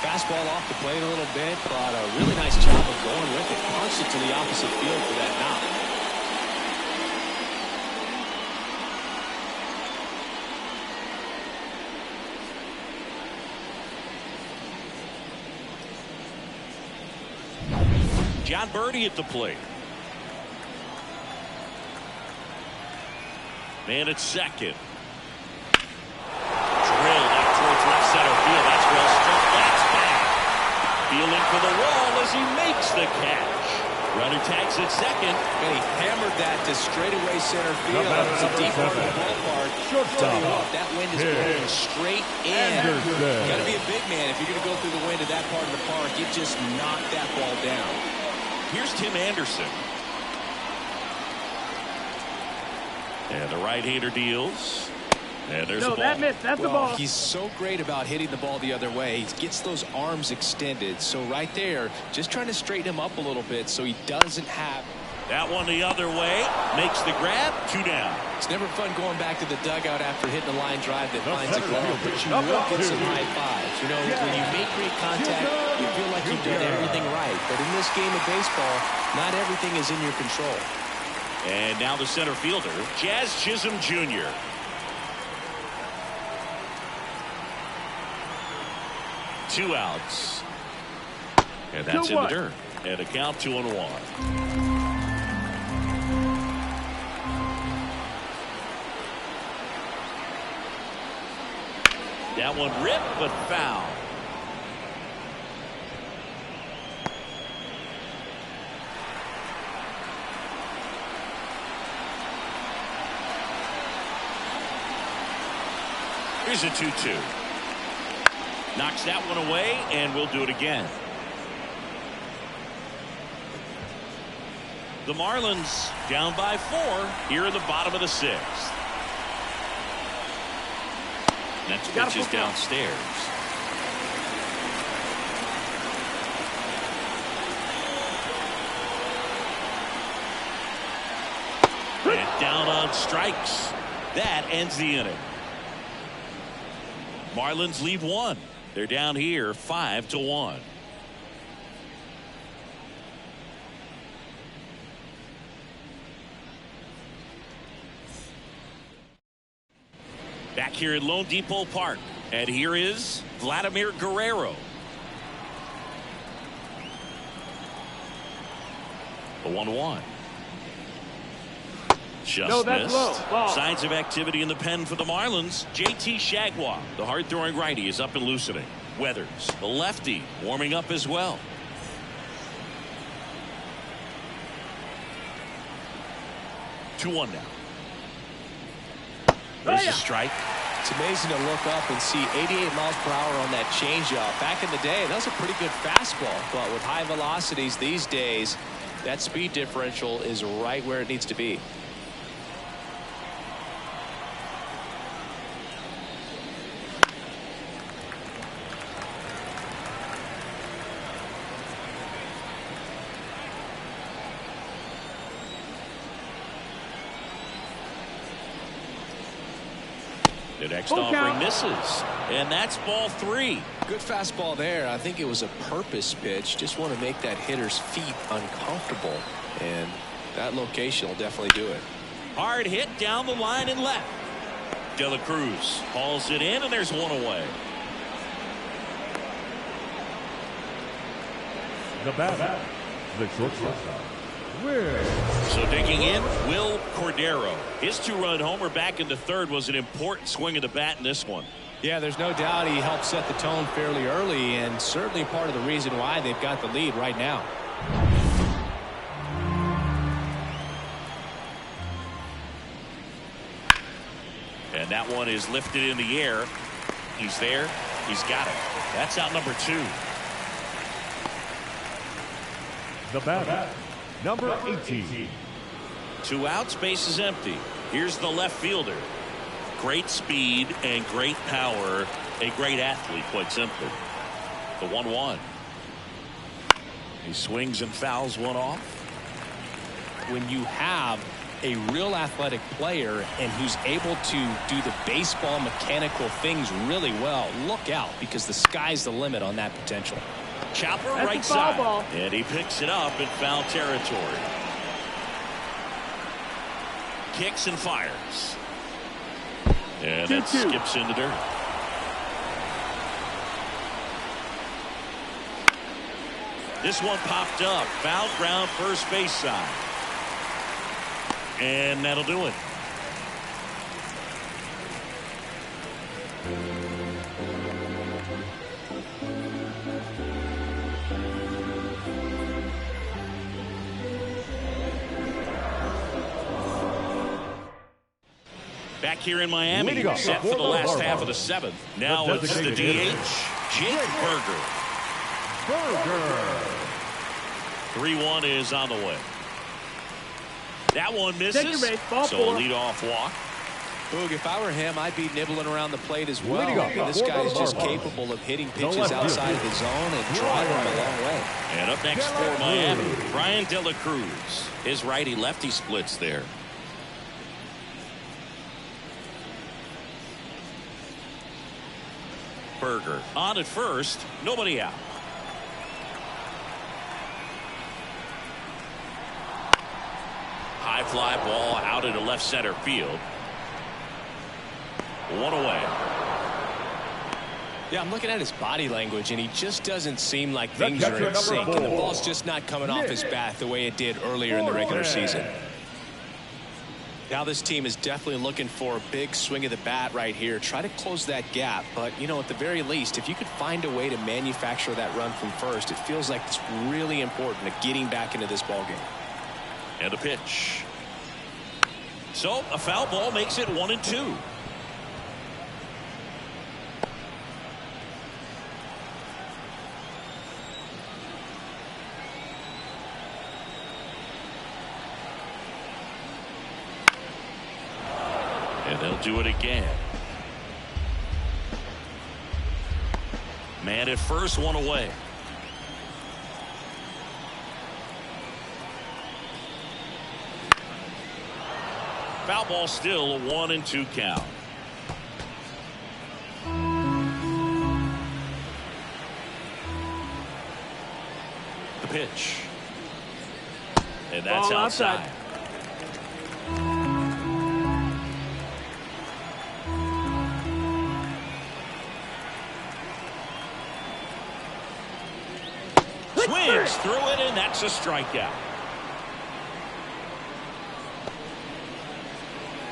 [SPEAKER 2] Fastball off the plate a little bit, but a really nice job of going with it. Punched it to the opposite field for that knock.
[SPEAKER 1] John Birdie at the plate. Man at second. Drilled out towards left center field. That's well struck. That's back. Feeling for the wall as he makes the catch. Runner tags at second.
[SPEAKER 2] And he hammered that to straightaway center field. It's a deep part of the ballpark. That wind is blowing straight in. Got to be a big man if you're going to go through the wind of that part of the park. You just knock that ball down.
[SPEAKER 1] Here's Tim Anderson. And the right-hander deals. And there's the ball.
[SPEAKER 4] That missed. That's the ball.
[SPEAKER 2] He's so great about hitting the ball the other way. He gets those arms extended. So right there, just trying to straighten him up a little bit so he doesn't have.
[SPEAKER 1] That one the other way. Makes the grab. 2 down.
[SPEAKER 2] It's never fun going back to the dugout after hitting a line drive that finds a glove, but you will get some high fives. You know, when you make great contact, you feel like you've done everything right. But in this game of baseball, not everything is in your control.
[SPEAKER 1] And now the center fielder, Jazz Chisholm Jr. Two outs. And that's in the dirt. And a count 2-1. That one ripped, but foul. Here's a 2-2. Knocks that one away, and we'll do it again. The Marlins down by 4 here in the bottom of the 6th. Next pitch is downstairs. And down on strikes. That ends the inning. Marlins leave 1. They're down here 5-1. Back here at Lone Depot Park. And here is Vladimir Guerrero. The 1-1. Just missed. Signs of activity in the pen for the Marlins. JT Shagwa, the hard-throwing righty, is up and loosening. Weathers, the lefty, warming up as well. Two 1 now. There's a strike.
[SPEAKER 2] It's amazing to look up and see 88 miles per hour on that changeup. Back in the day, that was a pretty good fastball. But with high velocities these days, that speed differential is right where it needs to be.
[SPEAKER 1] The next offering misses, and that's ball 3.
[SPEAKER 2] Good fastball there. I think it was a purpose pitch. Just want to make that hitter's feet uncomfortable, and that location will definitely do it.
[SPEAKER 1] Hard hit down the line and left. De La Cruz hauls it in, and there's one away.
[SPEAKER 3] The batter, the shortstop, Will.
[SPEAKER 1] So digging in, Will Cordero. His 2-run homer back in the third was an important swing of the bat in this one.
[SPEAKER 2] Yeah, there's no doubt he helped set the tone fairly early, and certainly part of the reason why they've got the lead right now.
[SPEAKER 1] And that one is lifted in the air. He's there. He's got it. That's out number 2.
[SPEAKER 3] The batter, number 18.
[SPEAKER 1] 2 outs, base is empty. Here's the left fielder. Great speed and great power. A great athlete, quite simply. The 1-1. He swings and fouls one off.
[SPEAKER 2] When you have a real athletic player and who's able to do the baseball mechanical things really well, look out, because the sky's the limit on that potential.
[SPEAKER 1] Chopper
[SPEAKER 4] That's
[SPEAKER 1] right
[SPEAKER 4] a foul
[SPEAKER 1] side.
[SPEAKER 4] ball.
[SPEAKER 1] And he picks it up in foul territory. Kicks and fires. And that
[SPEAKER 4] 2-2.
[SPEAKER 1] skips into dirt. This one popped up. Foul ground, first base side. And that'll do it. Back here in Miami, set for the last half of the 7th. Now it's the DH, Jake Burger. 3-1 is on the way. That one misses.
[SPEAKER 4] Take your base, ball
[SPEAKER 1] So
[SPEAKER 4] 4.
[SPEAKER 1] a leadoff walk.
[SPEAKER 2] Boog, if I were him, I'd be nibbling around the plate as well.
[SPEAKER 3] Leading off,
[SPEAKER 2] This guy's just capable of hitting pitches outside of the zone and driving them a long way.
[SPEAKER 1] And up next for Miami, Brian De La Cruz. His righty-lefty splits there. Burger on at first, nobody out. High fly ball out into left center field. One away.
[SPEAKER 2] Yeah, I'm looking at his body language, and he just doesn't seem like things are in sync. And the ball's just not coming off his bat the way it did earlier in the regular season. Now this team is definitely looking for a big swing of the bat right here. Try to close that gap. But, you know, at the very least, if you could find a way to manufacture that run from first, it feels like it's really important to getting back into this ballgame.
[SPEAKER 1] And a pitch. So a foul ball makes it 1-2. And they'll do it again. Man at first, one away. Foul ball, still a 1-2 count. The pitch. And that's
[SPEAKER 4] Ball
[SPEAKER 1] outside. Swings through it, and that's a strikeout.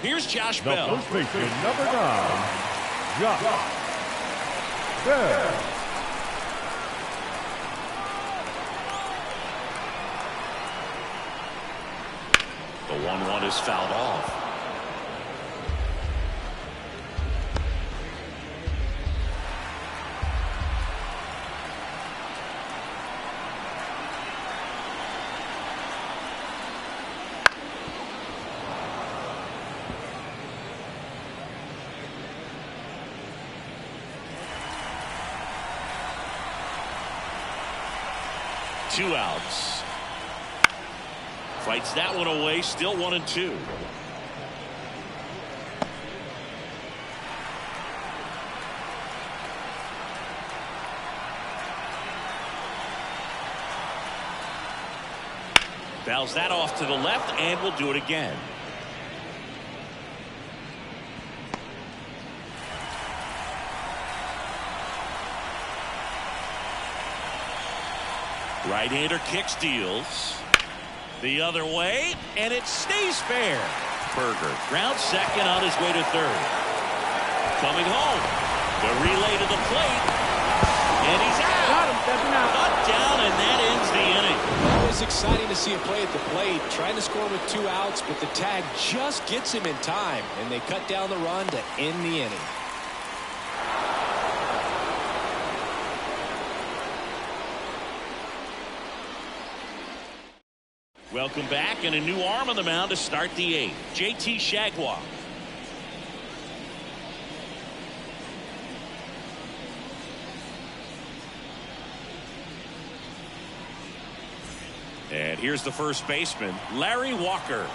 [SPEAKER 1] Here's Josh
[SPEAKER 3] The
[SPEAKER 1] Bell.
[SPEAKER 3] first baseman, number 9, Josh Bell.
[SPEAKER 1] The 1-1 is fouled off. 2 outs. Fights that one away. Still 1-2. Fouls that off to the left, and we'll do it again. Right-hander kicks, deals. The other way, and it stays fair. Berger grounds second on his way to third. Coming home. The relay to the plate. And he's out.
[SPEAKER 4] Got him, stepping out.
[SPEAKER 1] Cut down, and that ends the inning.
[SPEAKER 2] Always exciting to see a play at the plate. Trying to score with 2 outs, but the tag just gets him in time. And they cut down the run to end the inning.
[SPEAKER 1] Welcome back, and a new arm on the mound to start the 8th. JT Shagwah. And here's the first baseman, Larry Walker.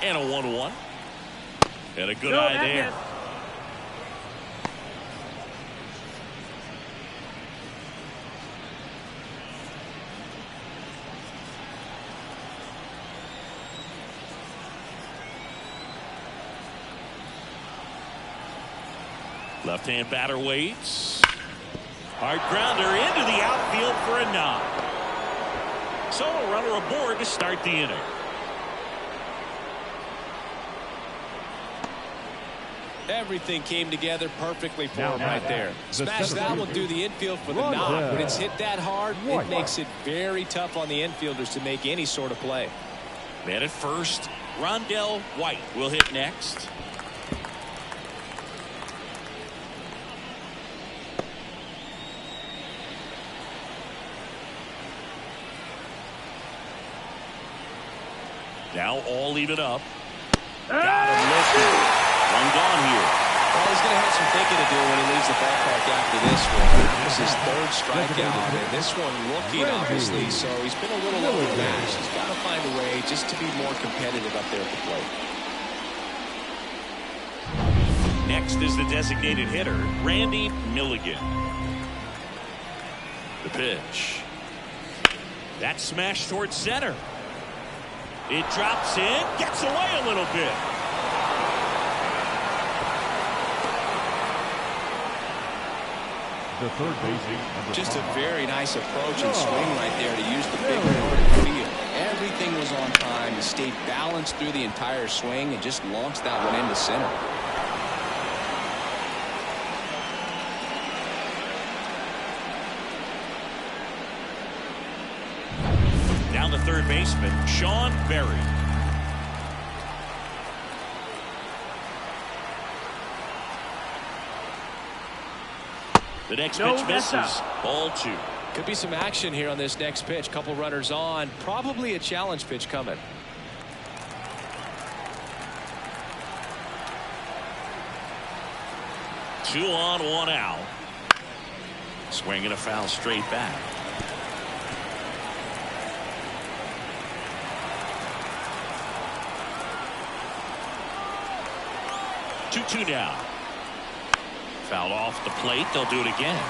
[SPEAKER 1] And a 1-1. And a good eye there. Left-hand batter waits. Hard grounder into the outfield for a knock. So a runner aboard to start the inning.
[SPEAKER 2] Everything came together perfectly for him right there. Smash that one through the infield for the knock. When it's hit that hard, it makes it very tough on the infielders to make any sort of play.
[SPEAKER 1] Man at first, Rondell White will hit next. Now all even up. Got him lifted. One gone here.
[SPEAKER 2] Well, he's going to have some thinking to do when he leaves the ballpark after this one. This is his 3rd strikeout, and this one rookie, obviously, so he's been a little overmatched. He's got to find a way just to be more competitive up there at the plate.
[SPEAKER 1] Next is the designated hitter, Randy Milligan. The pitch. That smash towards center. It drops in, gets away a little bit.
[SPEAKER 3] The third baseman.
[SPEAKER 5] Just a very nice approach and swing right there to use the big part of the field. Everything was on time. He stayed balanced through the entire swing and just launched that one into center.
[SPEAKER 1] Down the third baseman, Sean Berry. The next pitch misses. Ball 2.
[SPEAKER 2] Could be some action here on this next pitch. Couple runners on. Probably a challenge pitch coming.
[SPEAKER 1] Two on, 1 out. Swinging a foul straight back. Two down. Foul off the plate. They'll do it again.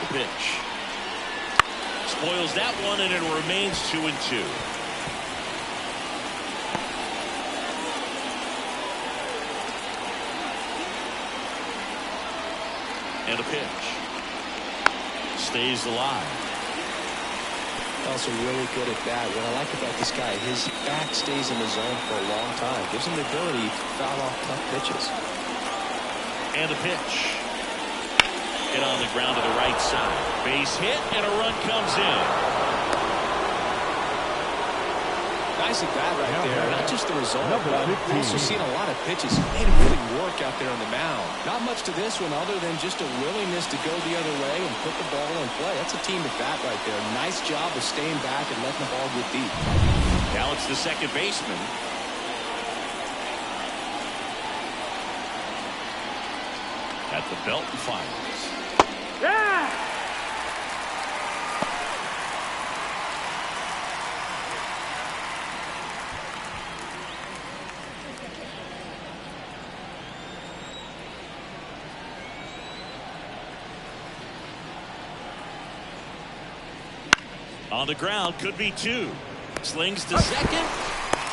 [SPEAKER 1] The pitch. Spoils that one, and it remains 2-2. And a pitch. Stays alive.
[SPEAKER 2] Also really good at that. What I like about this guy, his back stays in the zone for a long time. Gives him the ability to foul off tough pitches.
[SPEAKER 1] And a pitch. Hit on the ground to the right side. Base hit, and a run comes in.
[SPEAKER 5] Nice at bat right there. Not just the result, but we've also seen a lot of pitches made him really work out there on the mound. Not much to this one other than just a willingness to go the other way and put the ball in play. That's a team at bat right there. Nice job of staying back and letting the ball get deep.
[SPEAKER 1] Now it's the second baseman. At the belt and fires.
[SPEAKER 4] Yeah!
[SPEAKER 1] On the ground, could be two. Slings to second,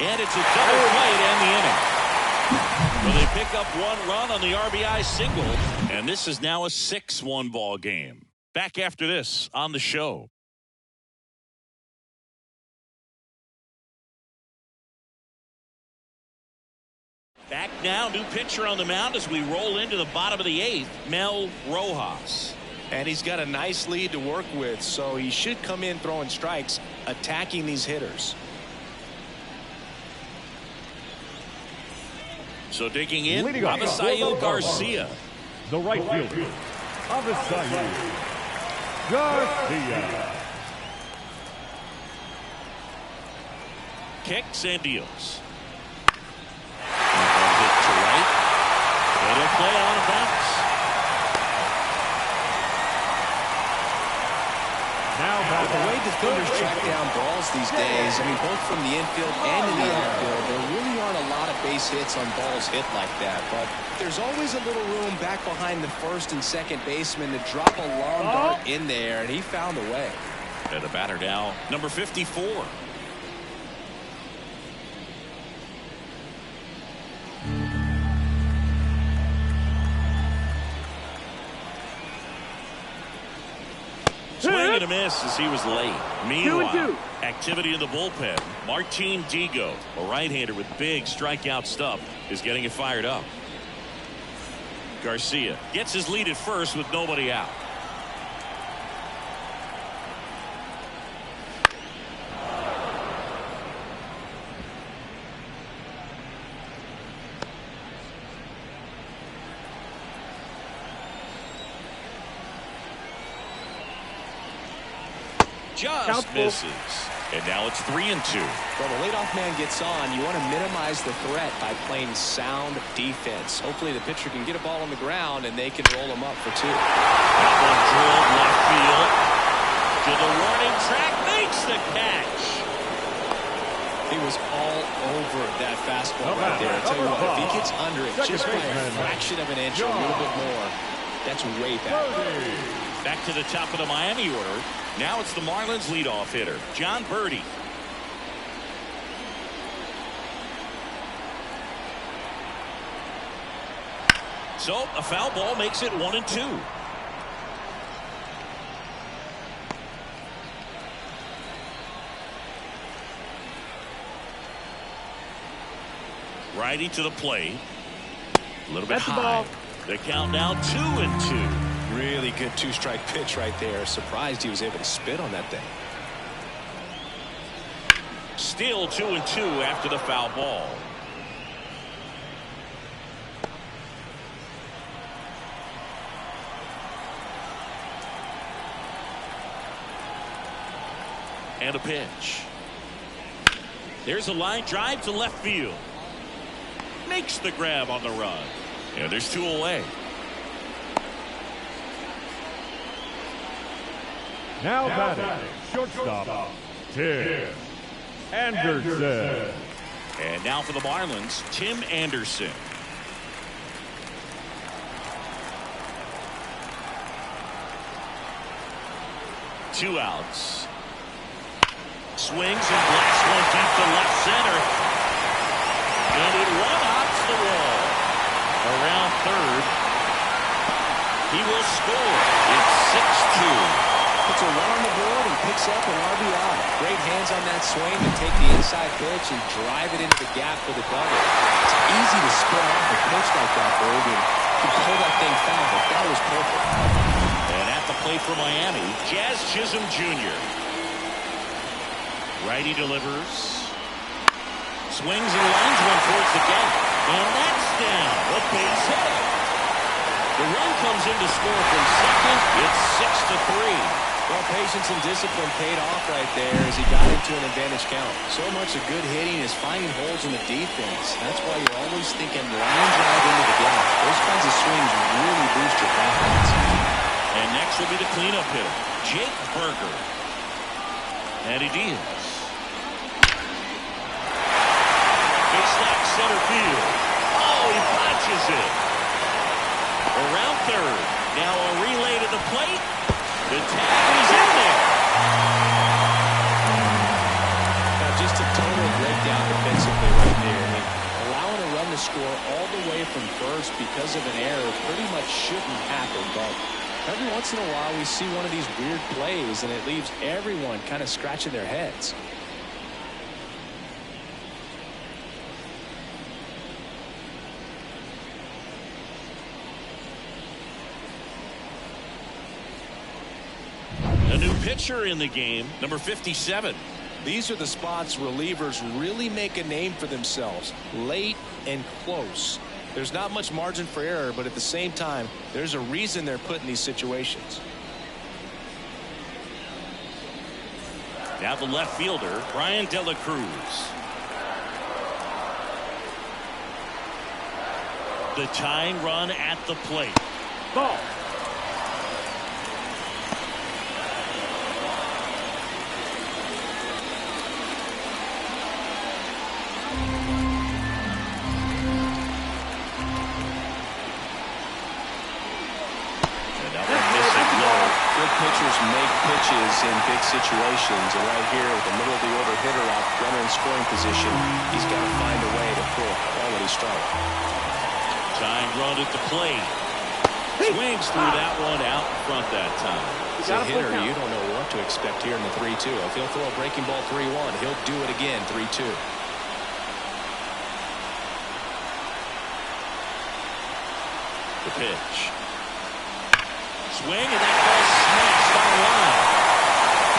[SPEAKER 1] and it's a double play to end the inning. Well, they pick up one run on the RBI single, and this is now a 6-1 ball game. Back after this on the show. Back now, new pitcher on the mound as we roll into the bottom of the 8th, Mel Rojas.
[SPEAKER 2] And he's got a nice lead to work with, so he should come in throwing strikes, attacking these hitters.
[SPEAKER 1] So digging in, Avisail Garcia.
[SPEAKER 3] The right fielder, Avisail Garcia.
[SPEAKER 1] Kicks and deals. Hit to right. It'll play on a bounce.
[SPEAKER 5] The way defenders track down balls these days, I mean, both from the infield and in the outfield, there really aren't a lot of base hits on balls hit like that. But there's always a little room back behind the first and second baseman to drop a long dart in there, and he found a way.
[SPEAKER 1] And the batter now, number 54. Swing and a miss as he was late. Meanwhile, activity in the bullpen. Martin Digo, a right-hander with big strikeout stuff, is getting it fired up. Garcia gets his lead at first with nobody out. Just misses. And now it's 3-2.
[SPEAKER 5] Well, the leadoff man gets on. You want to minimize the threat by playing sound defense. Hopefully the pitcher can get a ball on the ground and they can roll him up for 2.
[SPEAKER 1] That one drilled left field to the warning track. Makes the catch.
[SPEAKER 5] He was all over that fastball right there. I tell you what, if he gets under it just by a fraction of an inch or a little bit more, that's way back.
[SPEAKER 1] Back to the top of the Miami order. Now it's the Marlins leadoff hitter, John Birdie. So a foul ball makes it 1-2. Righty to the plate. A little bit high. The count now 2-2.
[SPEAKER 2] Really good 2-strike pitch right there. Surprised he was able to spit on that thing.
[SPEAKER 1] Still 2-2 after the foul ball. And a pitch. There's a line drive to left field. Makes the grab on the run. And there's 2 away.
[SPEAKER 3] Now batting, shortstop, Tim Anderson.
[SPEAKER 1] And now for the Marlins, Tim Anderson. Two outs. Swings and blasts one deep to left center. And it one-hops the wall. Around third. He will score. It's 6-2.
[SPEAKER 5] Puts a run on the board and picks up an RBI. Great hands on that swing to take the inside pitch and drive it into the gap for the double. It's easy to spread off a pitch like that, Berg, and you can pull that thing foul, but that was perfect.
[SPEAKER 1] And at the plate for Miami, Jazz Chisholm Jr. Righty delivers. Swings and lines one towards the gap. And that's down. A base hit. The run comes in to score from second. It's 6-3.
[SPEAKER 5] Well, patience and discipline paid off right there as he got into an advantage count. So much of good hitting is finding holes in the defense. That's why you're always thinking line drive into the gap. Those kinds of swings really boost your confidence.
[SPEAKER 1] And next will be the cleanup hitter, Jake Berger. And he deals. Big slap center field. Oh, he botches it. Around third. Now a relay to the plate. The tag is in there.
[SPEAKER 5] Now just a total breakdown defensively right there. I mean, allowing a run to score all the way from first because of an error pretty much shouldn't happen. But every once in a while we see one of these weird plays and it leaves everyone kind of scratching their heads.
[SPEAKER 1] A new pitcher in the game, number 57.
[SPEAKER 2] These are the spots relievers really make a name for themselves. Late and close. There's not much margin for error, but at the same time, there's a reason they're put in these situations.
[SPEAKER 1] Now the left fielder, Brian De La Cruz. The tying run at the plate.
[SPEAKER 4] Ball.
[SPEAKER 5] Pitchers make pitches in big situations, and right here with the middle of the order hitter out, runner in scoring position, he's got to find a way to pull a quality strike.
[SPEAKER 1] Tying run at the plate. Swings through that one out in front that time.
[SPEAKER 5] As a hitter, you don't know what to expect here in the 3-2. If he'll throw a breaking ball 3-1, he'll do it again 3-2.
[SPEAKER 1] The pitch. Swing, and that ball smashed on the line.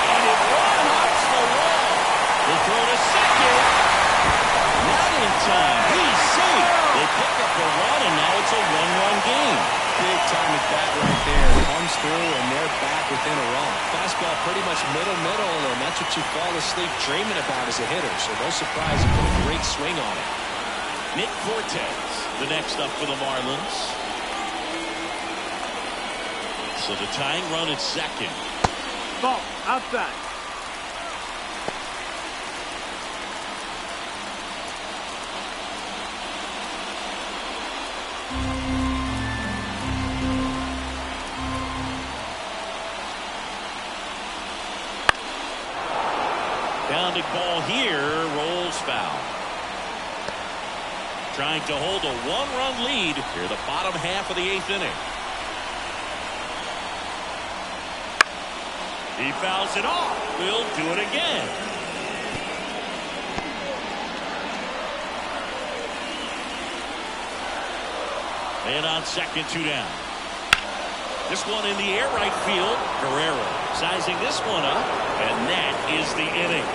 [SPEAKER 1] And it one-hops the wall. The throw to second. Not in time. He's safe. They pick up the run, and now it's a one-run game.
[SPEAKER 5] Big time at bat right there. Comes through, and they're back within a run. Fastball pretty much middle, and that's what you fall asleep dreaming about as a hitter. So no surprise, he put a great swing on it.
[SPEAKER 1] Nick Fortes, the next up for the Marlins. So the tying run at second.
[SPEAKER 4] Ball outside.
[SPEAKER 1] Pounding ball here, rolls foul. Trying to hold a one-run lead here, the bottom half of the 8th inning. He fouls it off. We'll do it again. And on second, 2 down. This one in the air right field. Guerrero sizing this one up. And that is the inning.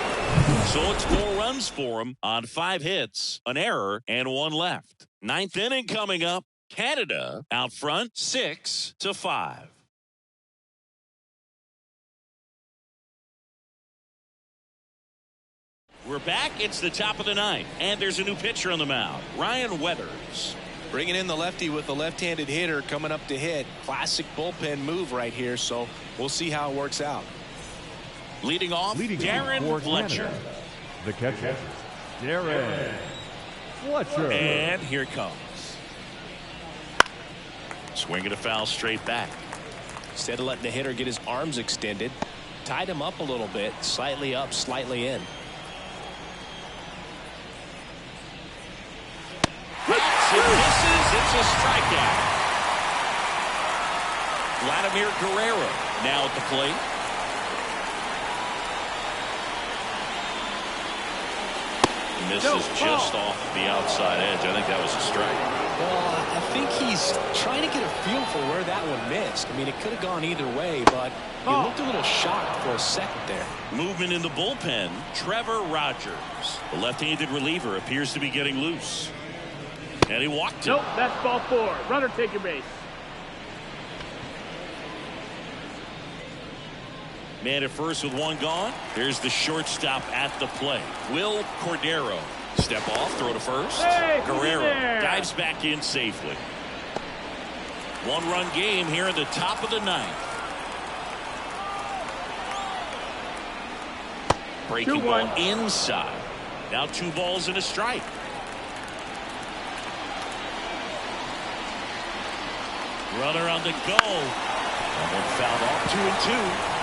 [SPEAKER 1] So it's 4 runs for him on 5 hits, an error, and 1 left. 9th inning coming up. Canada out front 6-5. We're back. It's the top of the 9th, and there's a new pitcher on the mound, Ryan Weathers.
[SPEAKER 2] Bringing in the lefty with the left-handed hitter coming up to hit. Classic bullpen move right here, so we'll see how it works out.
[SPEAKER 1] Leading off, Darren
[SPEAKER 3] for
[SPEAKER 1] Fletcher.
[SPEAKER 3] Canada, the catcher, Darren Fletcher.
[SPEAKER 1] And here it comes. Swinging a foul straight back.
[SPEAKER 2] Instead of letting the hitter get his arms extended, tied him up a little bit, slightly up, slightly in.
[SPEAKER 1] It's a strikeout. Vladimir Guerrero now at the plate. Misses just off the outside edge. I think that was a strike.
[SPEAKER 2] Well, I think he's trying to get a feel for where that one missed. I mean, it could have gone either way, but he looked a little shocked for a second there.
[SPEAKER 1] Movement in the bullpen. Trevor Rogers, the left-handed reliever, appears to be getting loose. And he walked it.
[SPEAKER 4] Nope, that's ball 4. Runner take your base.
[SPEAKER 1] Man at first with one gone. There's the shortstop at the plate. Will Cordero. Step off, throw to first.
[SPEAKER 4] Hey,
[SPEAKER 1] Guerrero dives back in safely. One-run game here in the top of the 9th. Breaking ball inside. Now 2 balls and a strike. Runner on the go. And then fouled off 2-2.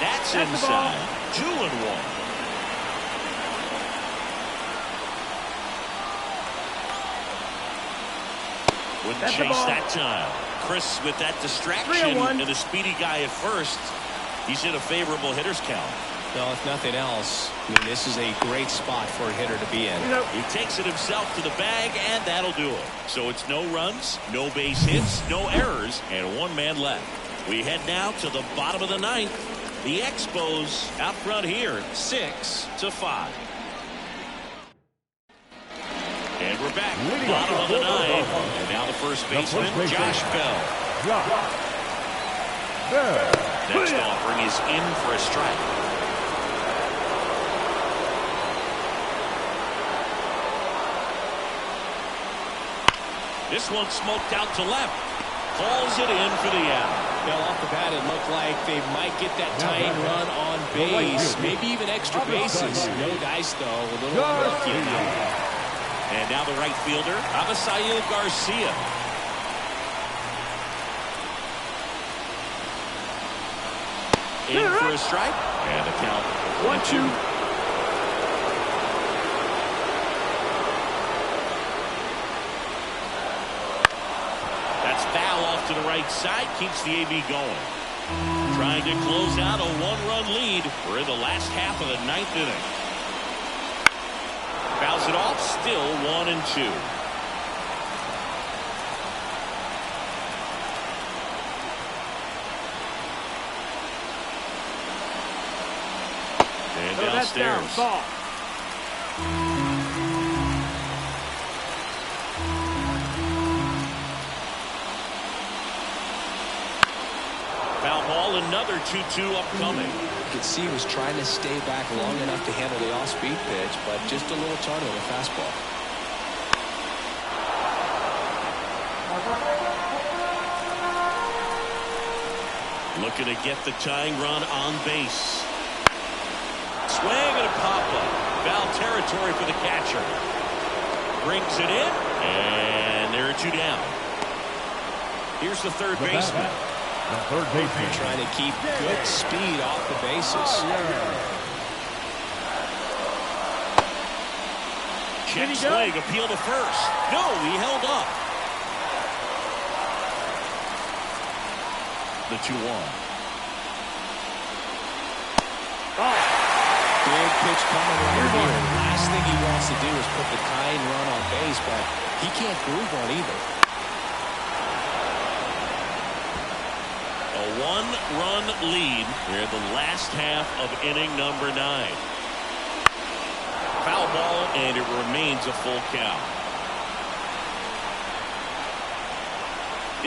[SPEAKER 1] That's inside. 2-1. Wouldn't chase that time. Chris with that distraction and a speedy guy at first. He's in a favorable hitter's count.
[SPEAKER 2] Well, if nothing else, I mean, this is a great spot for a hitter to be in.
[SPEAKER 1] He takes it himself to the bag, and that'll do it. So it's no runs, no base hits, no errors, and 1 man left. We head now to the bottom of the 9th. The Expos out front here, 6-5. And we're back. Bottom of the 9th. And now the first baseman, Josh Bell. Next offering is in for a strike. This one smoked out to left. Hauls it in for the out.
[SPEAKER 2] Well, off the bat, it looked like they might get that tying run on base. Maybe even extra bases. No dice, though. A little unlucky.
[SPEAKER 1] And now the right fielder, Avisail Garcia. In for a strike. And the count 1-2. Foul off to the right side, keeps the AB going. Trying to close out a 1-run lead. We're in the last half of the 9th inning. Fouls it off, still 1-2. And downstairs.
[SPEAKER 4] Ball.
[SPEAKER 1] Foul ball, another 2-2 upcoming.
[SPEAKER 5] You could see he was trying to stay back long enough to handle the off-speed pitch, but just a little turn on the fastball.
[SPEAKER 1] Looking to get the tying run on base. Swing and a pop-up. Foul territory for the catcher. Brings it in, and there are 2 down. Here's the third baseman.
[SPEAKER 3] The third baseman
[SPEAKER 2] trying to keep good speed off the bases.
[SPEAKER 1] Check swing, appeal to first. No, he held up. The 2-1.
[SPEAKER 2] Big pitch coming right here. Last thing he wants to do is put the tying run on base, but he can't groove one either.
[SPEAKER 1] A 1-run lead here in the last half of inning number 9. Foul ball, and it remains a full count.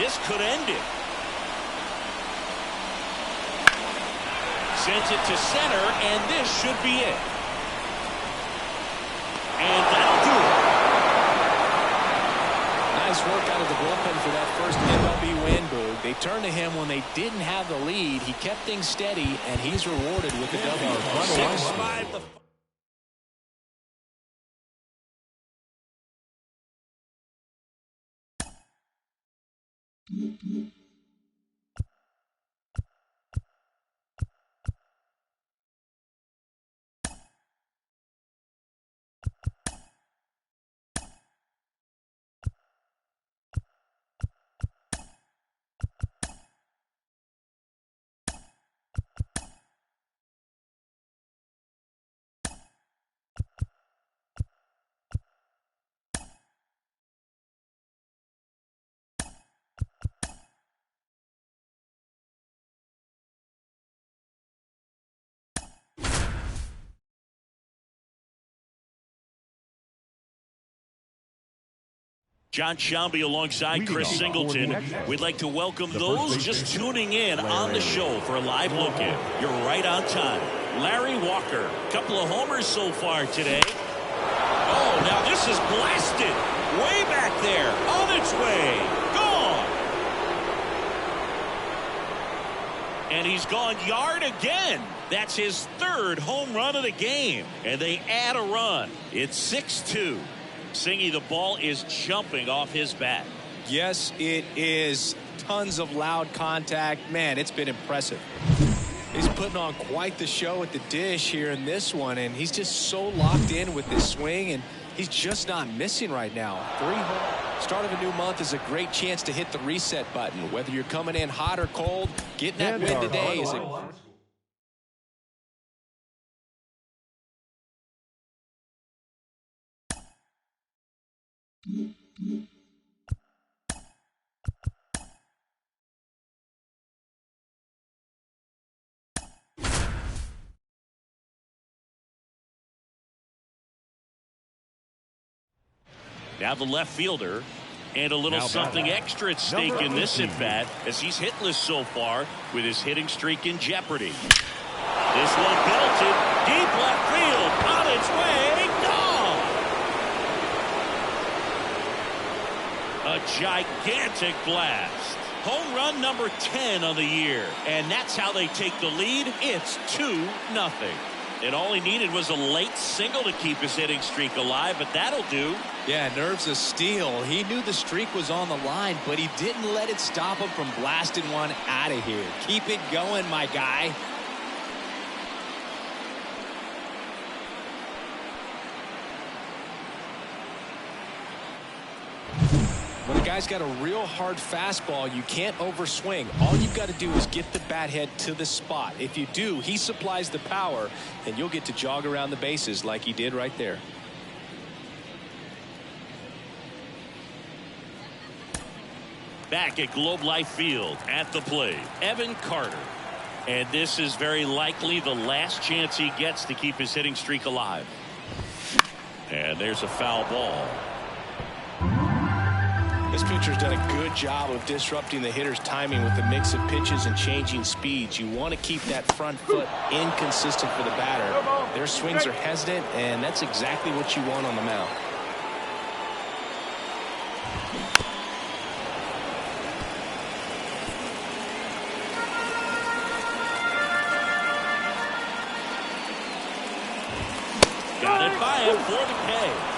[SPEAKER 1] This could end it. Sends it to center, and this should be it. And that'll do it.
[SPEAKER 2] Nice work out of the bullpen for that first MLB win, Boog. They turned to him when they didn't have the lead. He kept things steady, and he's rewarded with the W.
[SPEAKER 1] 6-5. John Shambi alongside Chris Singleton. We'd like to welcome those just tuning in on the show for a live look-in. You're right on time. Larry Walker, a couple of homers so far today. Oh, now this is blasted. Way back there, on its way, gone. And he's gone yard again. That's his third home run of the game. And they add a run. It's 6-2. Singy, the ball is jumping off his bat.
[SPEAKER 2] Yes, it is. Tons of loud contact. Man, it's been impressive. He's putting on quite the show at the dish here in this one, and he's just so locked in with this swing, and he's just not missing right now. Start of a new month is a great chance to hit the reset button. Whether you're coming in hot or cold, getting that win today is a...
[SPEAKER 1] Now the left fielder, and a little something extra at stake in this at-bat as he's hitless so far with his hitting streak in jeopardy. This one belted deep left field, on its way, gone! A gigantic blast. Home run number 10 on the year, and that's how they take the lead. It's 2-0. And all he needed was a late single to keep his hitting streak alive, but that'll do.
[SPEAKER 2] Yeah, nerves of steel. He knew the streak was on the line, but he didn't let it stop him from blasting one out of here. Keep it going, my guy. When a guy's got a real hard fastball, you can't overswing. All you've got to do is get the bat head to the spot. If you do, he supplies the power, and you'll get to jog around the bases like he did right there.
[SPEAKER 1] Back at Globe Life Field at the plate, Evan Carter. And this is very likely the last chance he gets to keep his hitting streak alive. And there's a foul ball.
[SPEAKER 2] This pitcher's done a good job of disrupting the hitter's timing with the mix of pitches and changing speeds. You want to keep that front foot inconsistent for the batter. Their swings are hesitant, and that's exactly what you want on the mound.
[SPEAKER 1] Got it by him for the K.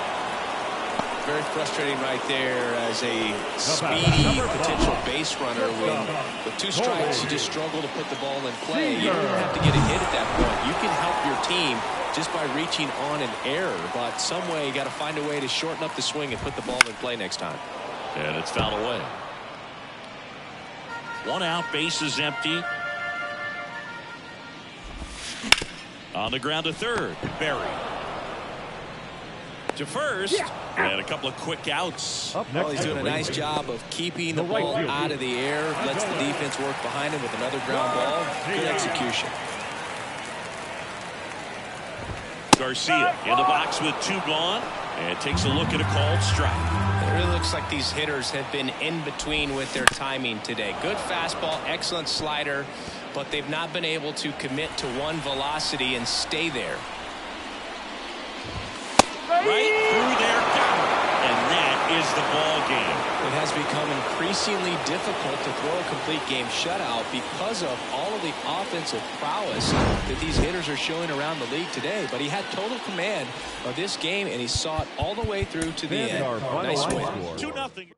[SPEAKER 2] Very frustrating right there as a speedy potential base runner. When with 2 strikes, you just struggle to put the ball in play. You don't have to get a hit at that point. You can help your team just by reaching on an error, but some way you got to find a way to shorten up the swing and put the ball in play next time.
[SPEAKER 1] And it's fouled away. 1 out, bases empty. On the ground to third, Barry. To first, and a couple of quick outs.
[SPEAKER 2] Well, he's doing a nice job of keeping the ball out of the air, lets the defense work behind him with another ground ball. Good execution.
[SPEAKER 1] Garcia in the box with 2 gone, and takes a look at a called strike.
[SPEAKER 2] It really looks like these hitters have been in between with their timing today. Good fastball, excellent slider, but they've not been able to commit to one velocity and stay there.
[SPEAKER 1] Right through there, and that is the ball game.
[SPEAKER 2] It has become increasingly difficult to throw a complete game shutout because of all of the offensive prowess that these hitters are showing around the league today. But he had total command of this game, and he saw it all the way through to the end. Nice win.
[SPEAKER 1] 2-0.